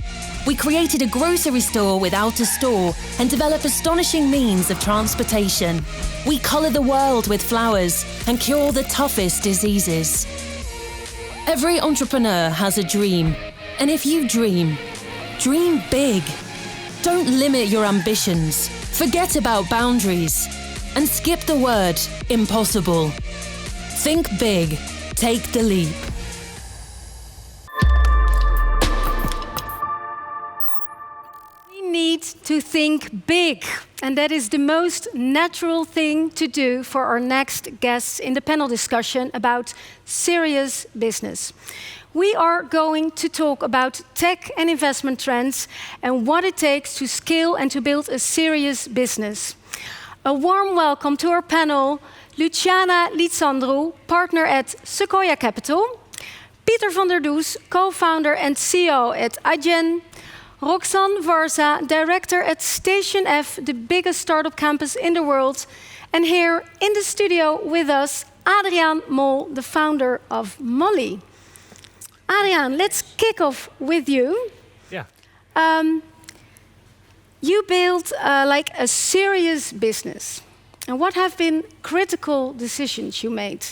We created a grocery store without a store and develop astonishing means of transportation. We colour the world with flowers and cure the toughest diseases. Every entrepreneur has a dream. And if you dream, dream big. Don't limit your ambitions. Forget about boundaries. And skip the word impossible. Think big. Take the leap. We need to think big. And that is the most natural thing to do for our next guests in the panel discussion about serious business. We are going to talk about tech and investment trends and what it takes to scale and to build a serious business. A warm welcome to our panel, Luciana Litsandrou, partner at Sequoia Capital, Pieter van der Does, co-founder and CEO at Adyen, Roxanne Varza, director at Station F, the biggest startup campus in the world, and here in the studio with us, Adriaan Mol, the founder of Molly. Adriaan, let's kick off with you. Yeah. You built like a serious business. And what have been critical decisions you made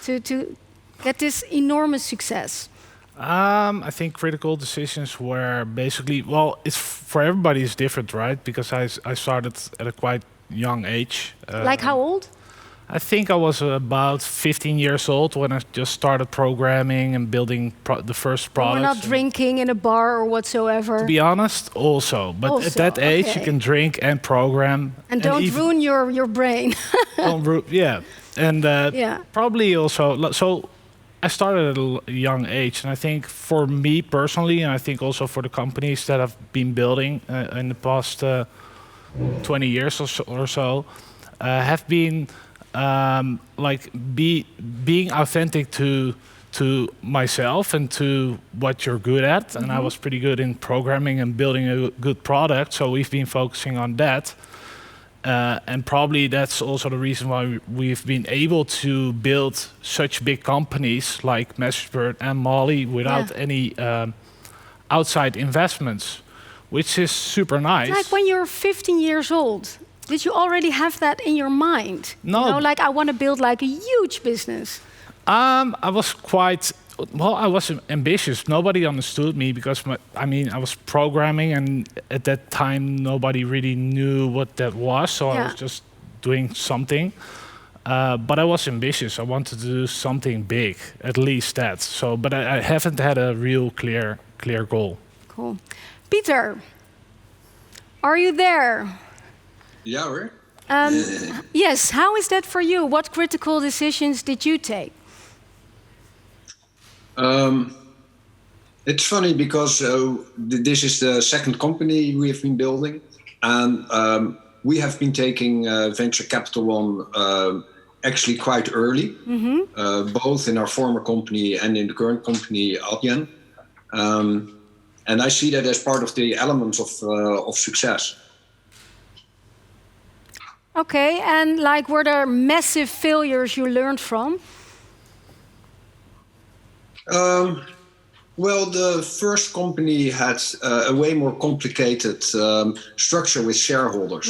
to get this enormous success? I think critical decisions were basically, well, it's for everybody is different, right? Because I started at a quite young age. Like how old? I think I was about 15 years old when I just started programming and building the first products. We're not drinking in a bar or whatsoever. To be honest, also. But also, at that age, you can drink and program. And don't ruin your brain. Yeah. And yeah. Probably also... So I started at a young age. And I think for me personally, and I think also for the companies that I've been building in the past 20 years or so, have been... being authentic to myself and to what you're good at. And I was pretty good in programming and building a good product, so we've been focusing on that. And probably that's also the reason why we've been able to build such big companies like MessageBird and Molly without any outside investments, which is super nice. Like when you're 15 years old, did you already have that in your mind? No. You know, like I want to build like a huge business. I was quite, well, I was ambitious. Nobody understood me because, I was programming, and at that time, nobody really knew what that was. So I was just doing something. But I was ambitious. I wanted to do something big, at least that. So, but I haven't had a real clear goal. Cool. Peter, are you there? Yeah, hoor. Yes, how is that for you? What critical decisions did you take? It's funny because this is the second company we have been building, and we have been taking venture capital on actually quite early, both in our former company and in the current company, Adyen. And I see that as part of the elements of success. Okay, and like, were there massive failures you learned from? Well, the first company had a way more complicated structure with shareholders.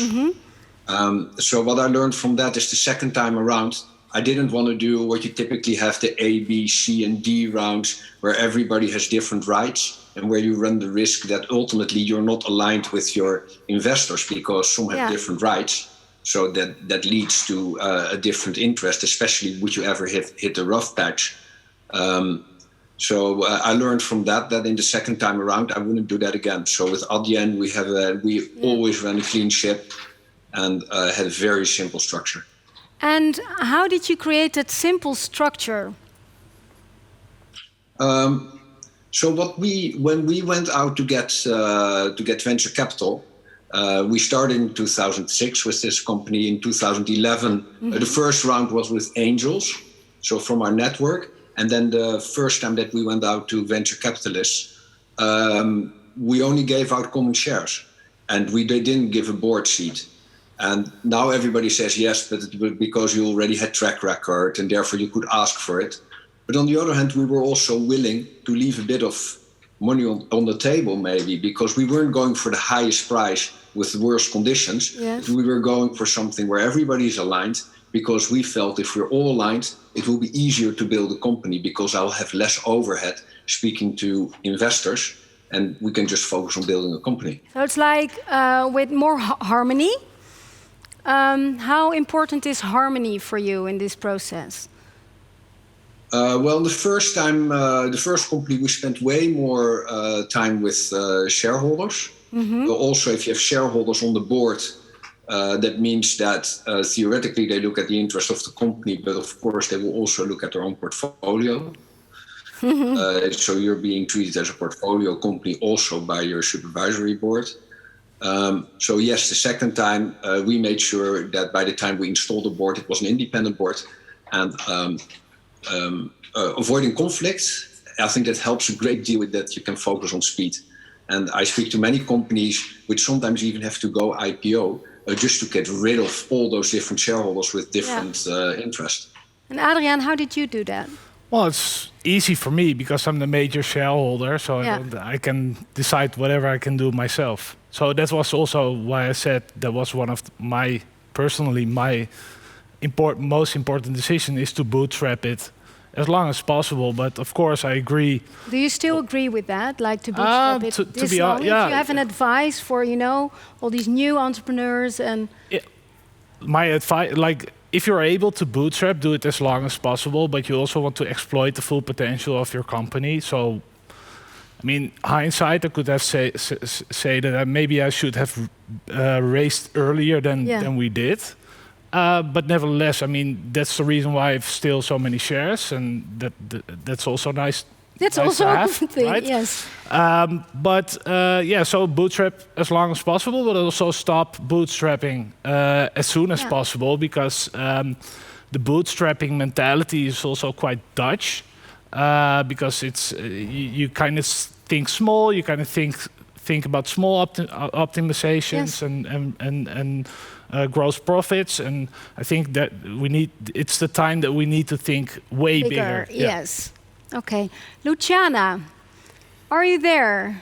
So what I learned from that is the second time around, I didn't want to do what you typically have, the A, B, C, and D rounds, where everybody has different rights and where you run the risk that ultimately you're not aligned with your investors because some have different rights. So that leads to a different interest, especially would you ever hit a rough patch. So I learned from that in the second time around, I wouldn't do that again. So with Adyen, we always ran a clean ship and had a very simple structure. And how did you create that simple structure? So when we went out to get venture capital, we started in 2006 with this company. In 2011, the first round was with angels, so from our network. And then the first time that we went out to venture capitalists, we only gave out common shares, and they didn't give a board seat. And now everybody says yes, but because you already had track record, and therefore you could ask for it. But on the other hand, we were also willing to leave a bit of money on the table, maybe, because we weren't going for the highest price with the worst conditions. Yes. We were going for something where everybody's aligned, because we felt if we're all aligned, it will be easier to build a company because I'll have less overhead speaking to investors, and we can just focus on building a company. So it's like with more harmony. How important is harmony for you in this process? Well, the first company, we spent way more time with shareholders. Also, if you have shareholders on the board, that means that theoretically they look at the interest of the company, but of course they will also look at their own portfolio. So you're being treated as a portfolio company also by your supervisory board. So yes, the second time we made sure that by the time we installed the board, it was an independent board, and avoiding conflict. I think that helps a great deal with that. You can focus on speed. And I speak to many companies which sometimes even have to go IPO just to get rid of all those different shareholders with different interests. And Adriaan, how did you do that? Well, it's easy for me because I'm the major shareholder, so I can decide whatever I can do myself. So that was also why I said that was one of my most important decision is to bootstrap it as long as possible. But of course, I agree. Do you still agree with that? Like to bootstrap it this long? If you have an advice for, all these new entrepreneurs and... My advice, like, if you're able to bootstrap, do it as long as possible, but you also want to exploit the full potential of your company. So, I mean, hindsight, I could have say that maybe I should have raised earlier than we did. But nevertheless, I mean, that's the reason why I've still so many shares, and that's also nice. That's nice also to a have, good thing, right? yes. So bootstrap as long as possible, but also stop bootstrapping as soon as possible, because the bootstrapping mentality is also quite Dutch, because it's you kind of think small, you kind of think about small optimizations and gross profits, and I think that it's the time that we need to think way bigger. Yes. Okay. Luciana, are you there?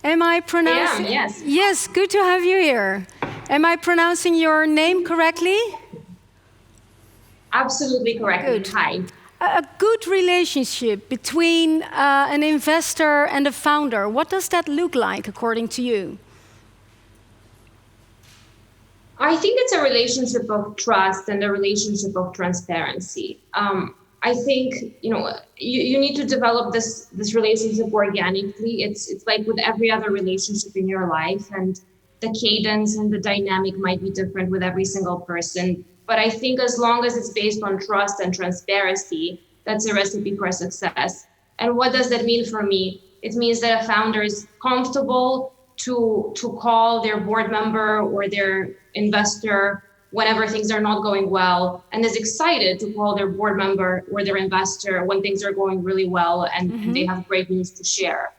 Am I pronouncing? I am, yes. Yes, good to have you here. Am I pronouncing your name correctly? Absolutely correctly. Good. Hi. A good relationship between an investor and a founder, what does that look like according to you? I think it's a relationship of trust and a relationship of transparency. I think you need to develop this relationship organically. It's like with every other relationship in your life, and the cadence and the dynamic might be different with every single person. But I think as long as it's based on trust and transparency, that's a recipe for success. And what does that mean for me? It means that a founder is comfortable to call their board member or their investor whenever things are not going well, and is excited to call their board member or their investor when things are going really well and they have great news to share.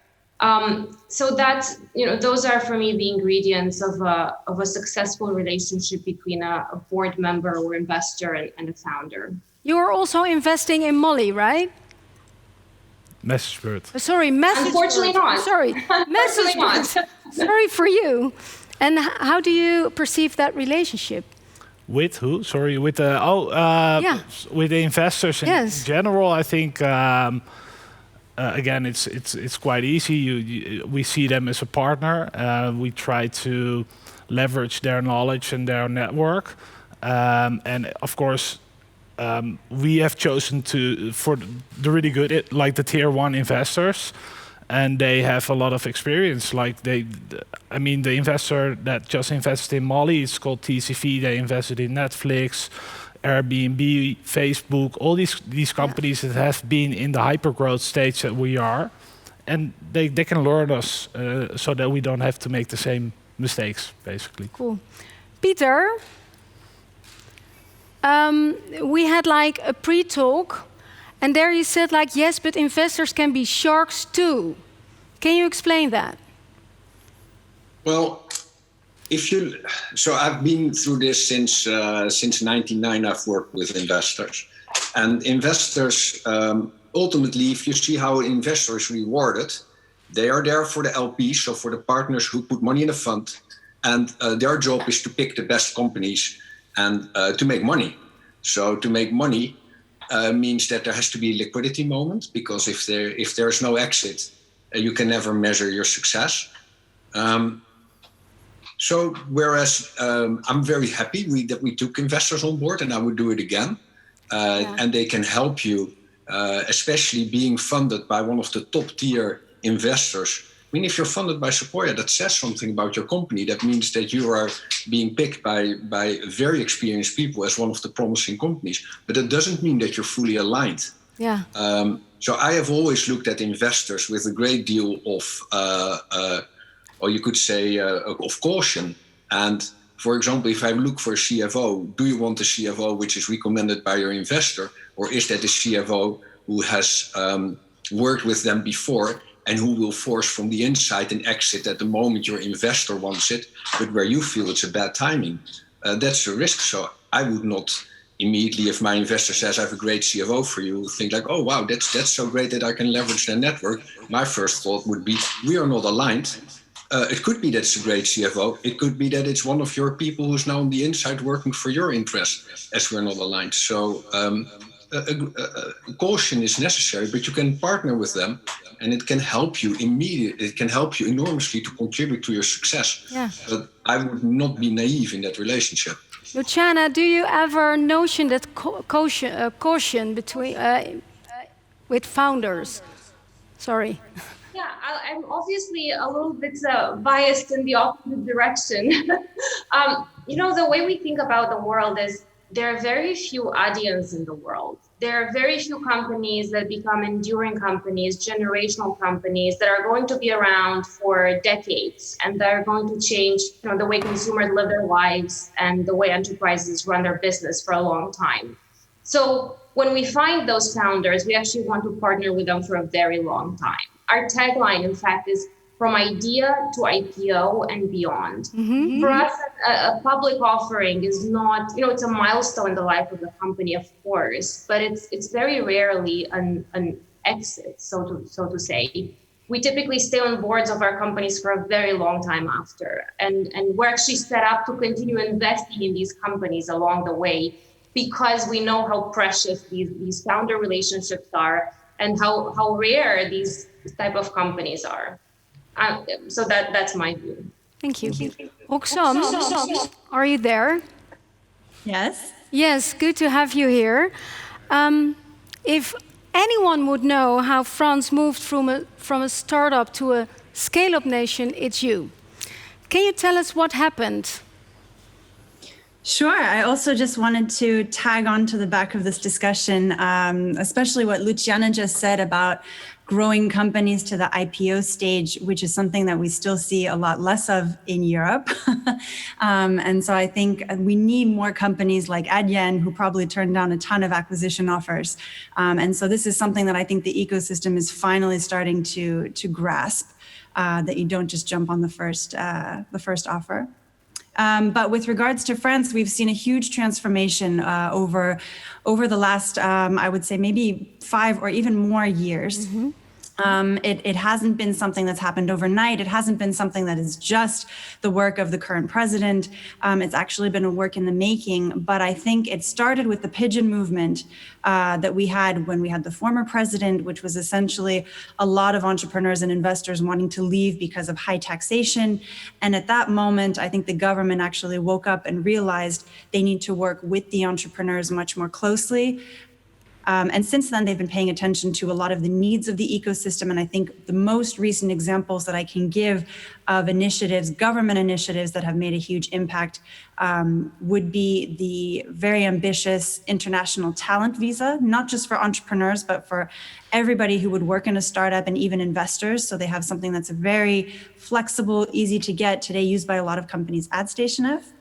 So that's, those are for me the ingredients of a successful relationship between a board member or investor and a founder. You're also investing in Molly, right? MessageBird. Sorry, MessageBird. Unfortunately not. Sorry, MessageBird. Sorry for you. And how do you perceive that relationship? With who? Sorry, with the with the investors in general. I think again, it's quite easy. We see them as a partner. We try to leverage their knowledge and their network, and of course, we have chosen for the really good, like the tier 1 investors. And they have a lot of experience. Like the investor that just invested in Molly, it's called TCV. They invested in Netflix, Airbnb, Facebook, all these companies that have been in the hypergrowth stage that we are, and they can learn us so that we don't have to make the same mistakes, basically. Cool, Peter. We had like a pre-talk. And there you said, like, yes, but investors can be sharks too. Can you explain that? Well, so I've been through this since 1999. I've worked with investors, and investors ultimately, if you see how an investor is rewarded, they are there for the LPs, so for the partners who put money in a fund, and their job is to pick the best companies and to make money. So to make money means that there has to be a liquidity moment, because if there's no exit, you can never measure your success. So whereas I'm very happy that we took investors on board, and I would do it again, and they can help you, especially being funded by one of the top tier investors. I mean, if you're funded by Sequoia, that says something about your company. That means that you are being picked by very experienced people as one of the promising companies. But that doesn't mean that you're fully aligned. Yeah. So I have always looked at investors with a great deal of, or you could say, of caution. And for example, if I look for a CFO, do you want a CFO which is recommended by your investor, or is that a CFO who has worked with them before, and who will force from the inside an exit at the moment your investor wants it, but where you feel it's a bad timing? That's a risk. So I would not immediately, if my investor says I have a great CFO for you, think like, oh wow, that's so great that I can leverage their network. My first thought would be, we are not aligned. It could be that it's a great CFO. It could be that it's one of your people who's now on the inside working for your interest, as we're not aligned. So caution is necessary, but you can partner with them, and it can help you immediately. It can help you enormously to contribute to your success. Yeah. But I would not be naive in that relationship. Luciana, do you ever notion that caution between with founders? Sorry. Yeah, I'm obviously a little bit biased in the opposite direction. The way we think about the world is there are very few audience in the world. There are very few companies that become enduring companies, generational companies that are going to be around for decades, and that are going to change the way consumers live their lives and the way enterprises run their business for a long time. So when we find those founders, we actually want to partner with them for a very long time. Our tagline, in fact, is from idea to IPO and beyond. Mm-hmm. For us, a public offering is not, it's a milestone in the life of the company, of course, but it's very rarely an exit, so to say. We typically stay on boards of our companies for a very long time after, and we're actually set up to continue investing in these companies along the way, because we know how precious these founder relationships are and how rare these type of companies are. So that's my view. Thank you. Roxanne, are you there? Yes. Yes, good to have you here. If anyone would know how France moved from a startup to a scale-up nation, it's you. Can you tell us what happened? Sure. I also just wanted to tag on to the back of this discussion, especially what Luciana just said about growing companies to the IPO stage, which is something that we still see a lot less of in Europe. And so I think we need more companies like Adyen, who probably turned down a ton of acquisition offers. And so this is something that I think the ecosystem is finally starting to grasp, that you don't just jump on the first offer. But with regards to France, we've seen a huge transformation over the last, I would say, maybe 5 or even more years. Mm-hmm. It hasn't been something that's happened overnight. It hasn't been something that is just the work of the current president. It's actually been a work in the making. But I think it started with the pigeon movement that we had when we had the former president, which was essentially a lot of entrepreneurs and investors wanting to leave because of high taxation. And at that moment, I think the government actually woke up and realized they need to work with the entrepreneurs much more closely. And since then, they've been paying attention to a lot of the needs of the ecosystem. And I think the most recent examples that I can give of initiatives, government initiatives that have made a huge impact would be the very ambitious international talent visa, not just for entrepreneurs, but for everybody who would work in a startup and even investors. So they have something that's very flexible, easy to get, today used by a lot of companies, AdStation F.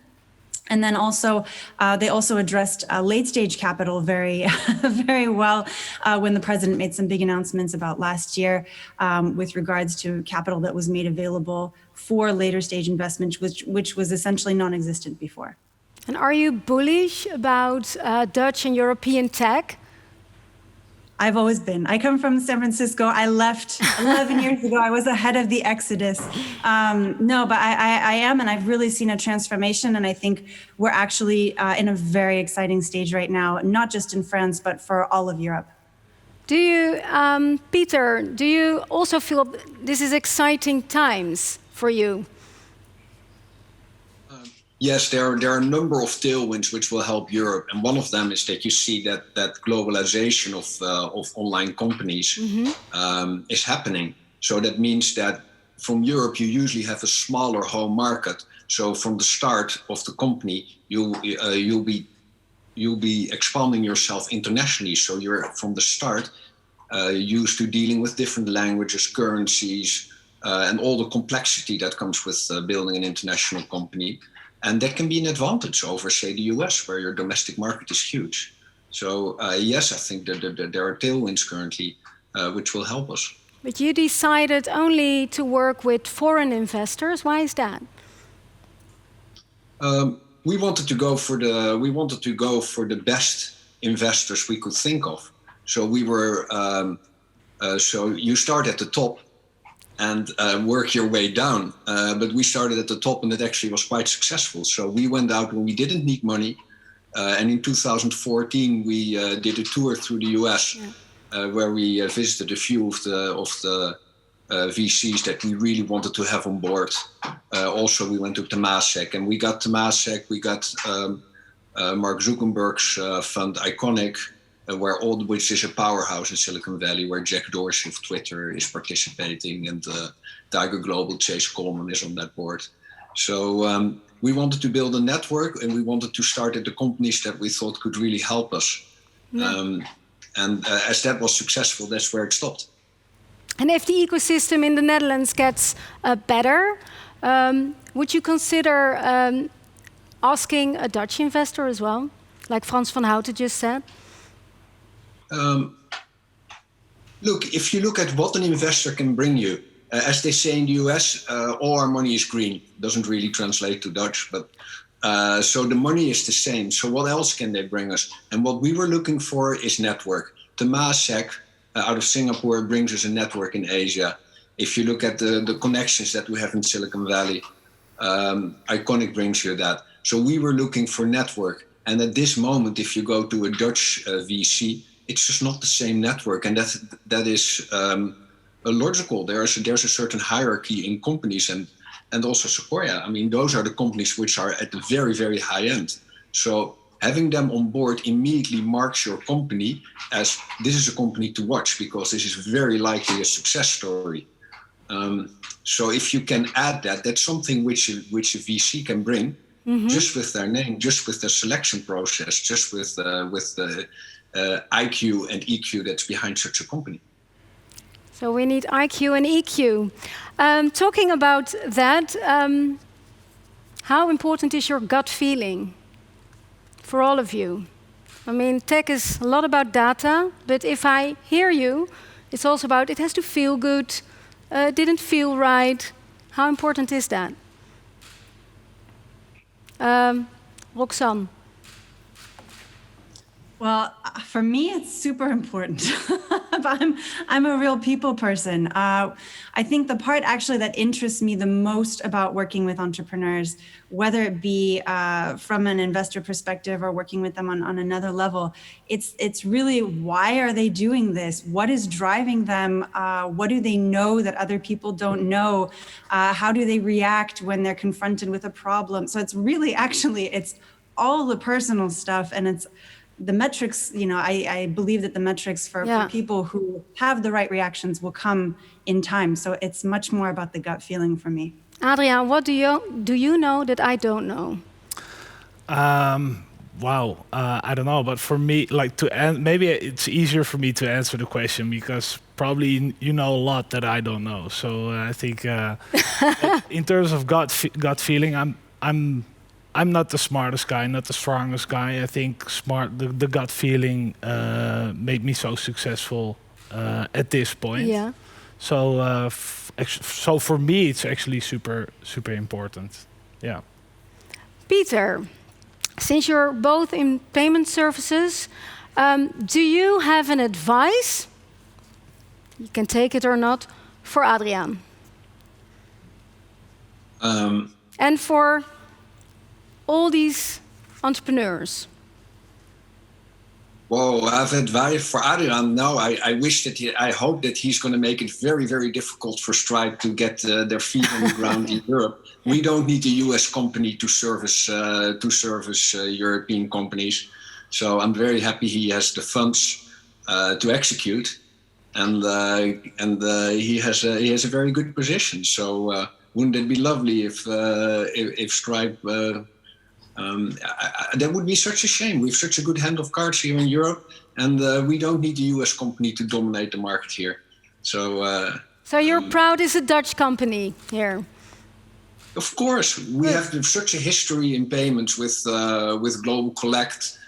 And then also, they also addressed late-stage capital very, very well when the president made some big announcements about last year with regards to capital that was made available for later-stage investments, which was essentially non-existent before. And are you bullish about Dutch and European tech? I've always been. I come from San Francisco. I left 11 years ago. I was ahead of the exodus. No, but I am, and I've really seen a transformation. And I think we're actually in a very exciting stage right now, not just in France, but for all of Europe. Do you, Peter, do you also feel this is exciting times for you? Yes, there are a number of tailwinds which will help Europe, and one of them is that you see that globalization of online companies is happening. So that means that from Europe you usually have a smaller home market. So from the start of the company, you'll be expanding yourself internationally. So you're from the start used to dealing with different languages, currencies, and all the complexity that comes with building an international company. And that can be an advantage over, say, the US, where your domestic market is huge. So yes, I think that there are tailwinds currently which will help us. But you decided only to work with foreign investors. Why is that? We wanted to go for the best investors we could think of. So we were. So you start at the top and work your way down. But we started at the top, and it actually was quite successful. So we went out when we didn't need money. And in 2014, we did a tour through the US, where we visited a few of the VCs that we really wanted to have on board. Also, we went to Temasek, and we got Temasek. We got Mark Zuckerberg's fund, Iconic, which is a powerhouse in Silicon Valley, where Jack Dorsey of Twitter is participating, and Tiger Global, Chase Coleman, is on that board. So we wanted to build a network, and we wanted to start at the companies that we thought could really help us. And as that was successful, that's where it stopped. And if the ecosystem in the Netherlands gets better, would you consider asking a Dutch investor as well, like Frans van Houten just said? Look, if you look at what an investor can bring you, as they say in the US, all our money is green. Doesn't really translate to Dutch, but so the money is the same. So what else can they bring us? And what we were looking for is network. Temasek out of Singapore brings us a network in Asia. If you look at the connections that we have in Silicon Valley, Iconic brings you that. So we were looking for network. And at this moment, if you go to a Dutch VC, it's just not the same network, and that is logical. There's a certain hierarchy in companies, and and also Sequoia. I mean, those are the companies which are at the very, very high end. So having them on board immediately marks your company as this is a company to watch, because this is very likely a success story. So if you can add that, that's something which a VC can bring, just with their name, just with the selection process, just with the IQ and EQ that's behind such a company. So we need IQ and EQ. Talking about that, how important is your gut feeling for all of you? I mean, tech is a lot about data, but if I hear you, it's also about it has to feel good, didn't feel right. How important is that? Roxanne. Well, for me, it's super important. I'm a real people person. I think the part actually that interests me the most about working with entrepreneurs, whether it be from an investor perspective or working with them on another level, it's really why are they doing this? What is driving them? What do they know that other people don't know? How do they react when they're confronted with a problem? So it's really it's all the personal stuff, and it's the metrics, I believe that the metrics for people who have the right reactions will come in time. So it's much more about the gut feeling for me. Adriaan, what do you know that I don't know? Wow, I don't know, but for me, maybe it's easier for me to answer the question because probably you know a lot that I don't know. So I think in terms of gut feeling, I'm not the smartest guy, not the strongest guy. I think the gut feeling made me so successful at this point. Yeah. So, so for me, it's actually super, super important. Yeah. Peter, since you're both in payment services, do you have an advice? You can take it or not for Adriaan. And for all these entrepreneurs? Well, I have advice for Adriaan. No, I hope that he's going to make it very, very difficult for Stripe to get their feet on the ground in Europe. We don't need a US company to service European companies. So I'm very happy he has the funds to execute, and he has a very good position. So wouldn't it be lovely if Stripe? That would be such a shame. We have such a good hand of cards here in Europe, and we don't need the US company to dominate the market here. So you're proud as a Dutch company here? Of course. We have such a history in payments with Global Collect,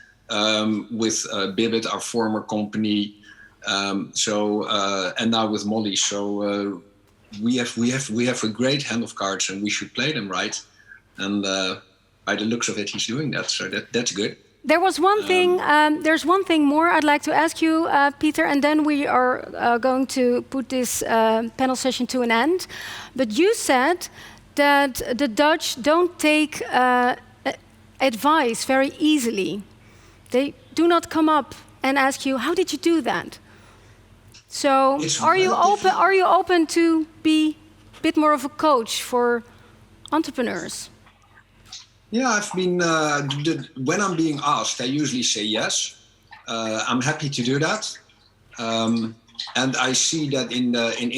with Bibit, our former company, and now with Molly. So we have a great hand of cards, and we should play them right. And by the looks of it, he's doing that, so that's good. There was one thing. There's one thing more I'd like to ask you, Peter, and then we are going to put this panel session to an end. But you said that the Dutch don't take advice very easily. They do not come up and ask you, "How did you do that?" So, are you open to be a bit more of a coach for entrepreneurs? Yeah, I've been. When I'm being asked, I usually say yes. I'm happy to do that, and I see that in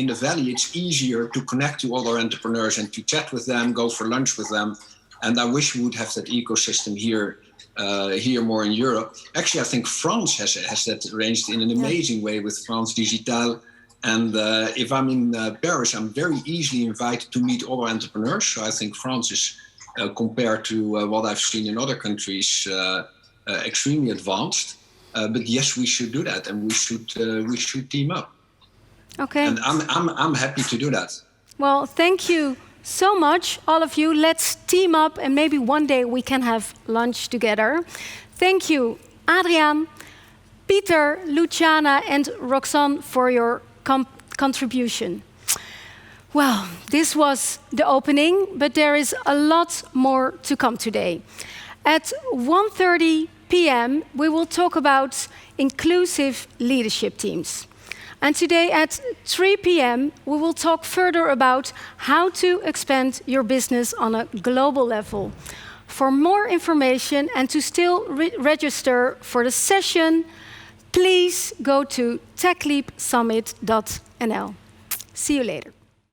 the Valley, it's easier to connect to other entrepreneurs and to chat with them, go for lunch with them. And I wish we would have that ecosystem here more in Europe. Actually, I think France has that arranged in an amazing way with France Digital. And if I'm in Paris, I'm very easily invited to meet other entrepreneurs. So I think France is. Compared to what I've seen in other countries, extremely advanced. But yes, we should do that, and we should team up. Okay. And I'm happy to do that. Well, thank you so much, all of you. Let's team up, and maybe one day we can have lunch together. Thank you, Adriaan, Peter, Luciana, and Roxanne for your contribution. Well, this was the opening, but there is a lot more to come today. At 1:30 p.m., we will talk about inclusive leadership teams. And today at 3 p.m., we will talk further about how to expand your business on a global level. For more information and to still register for the session, please go to Techleap.nl. See you later.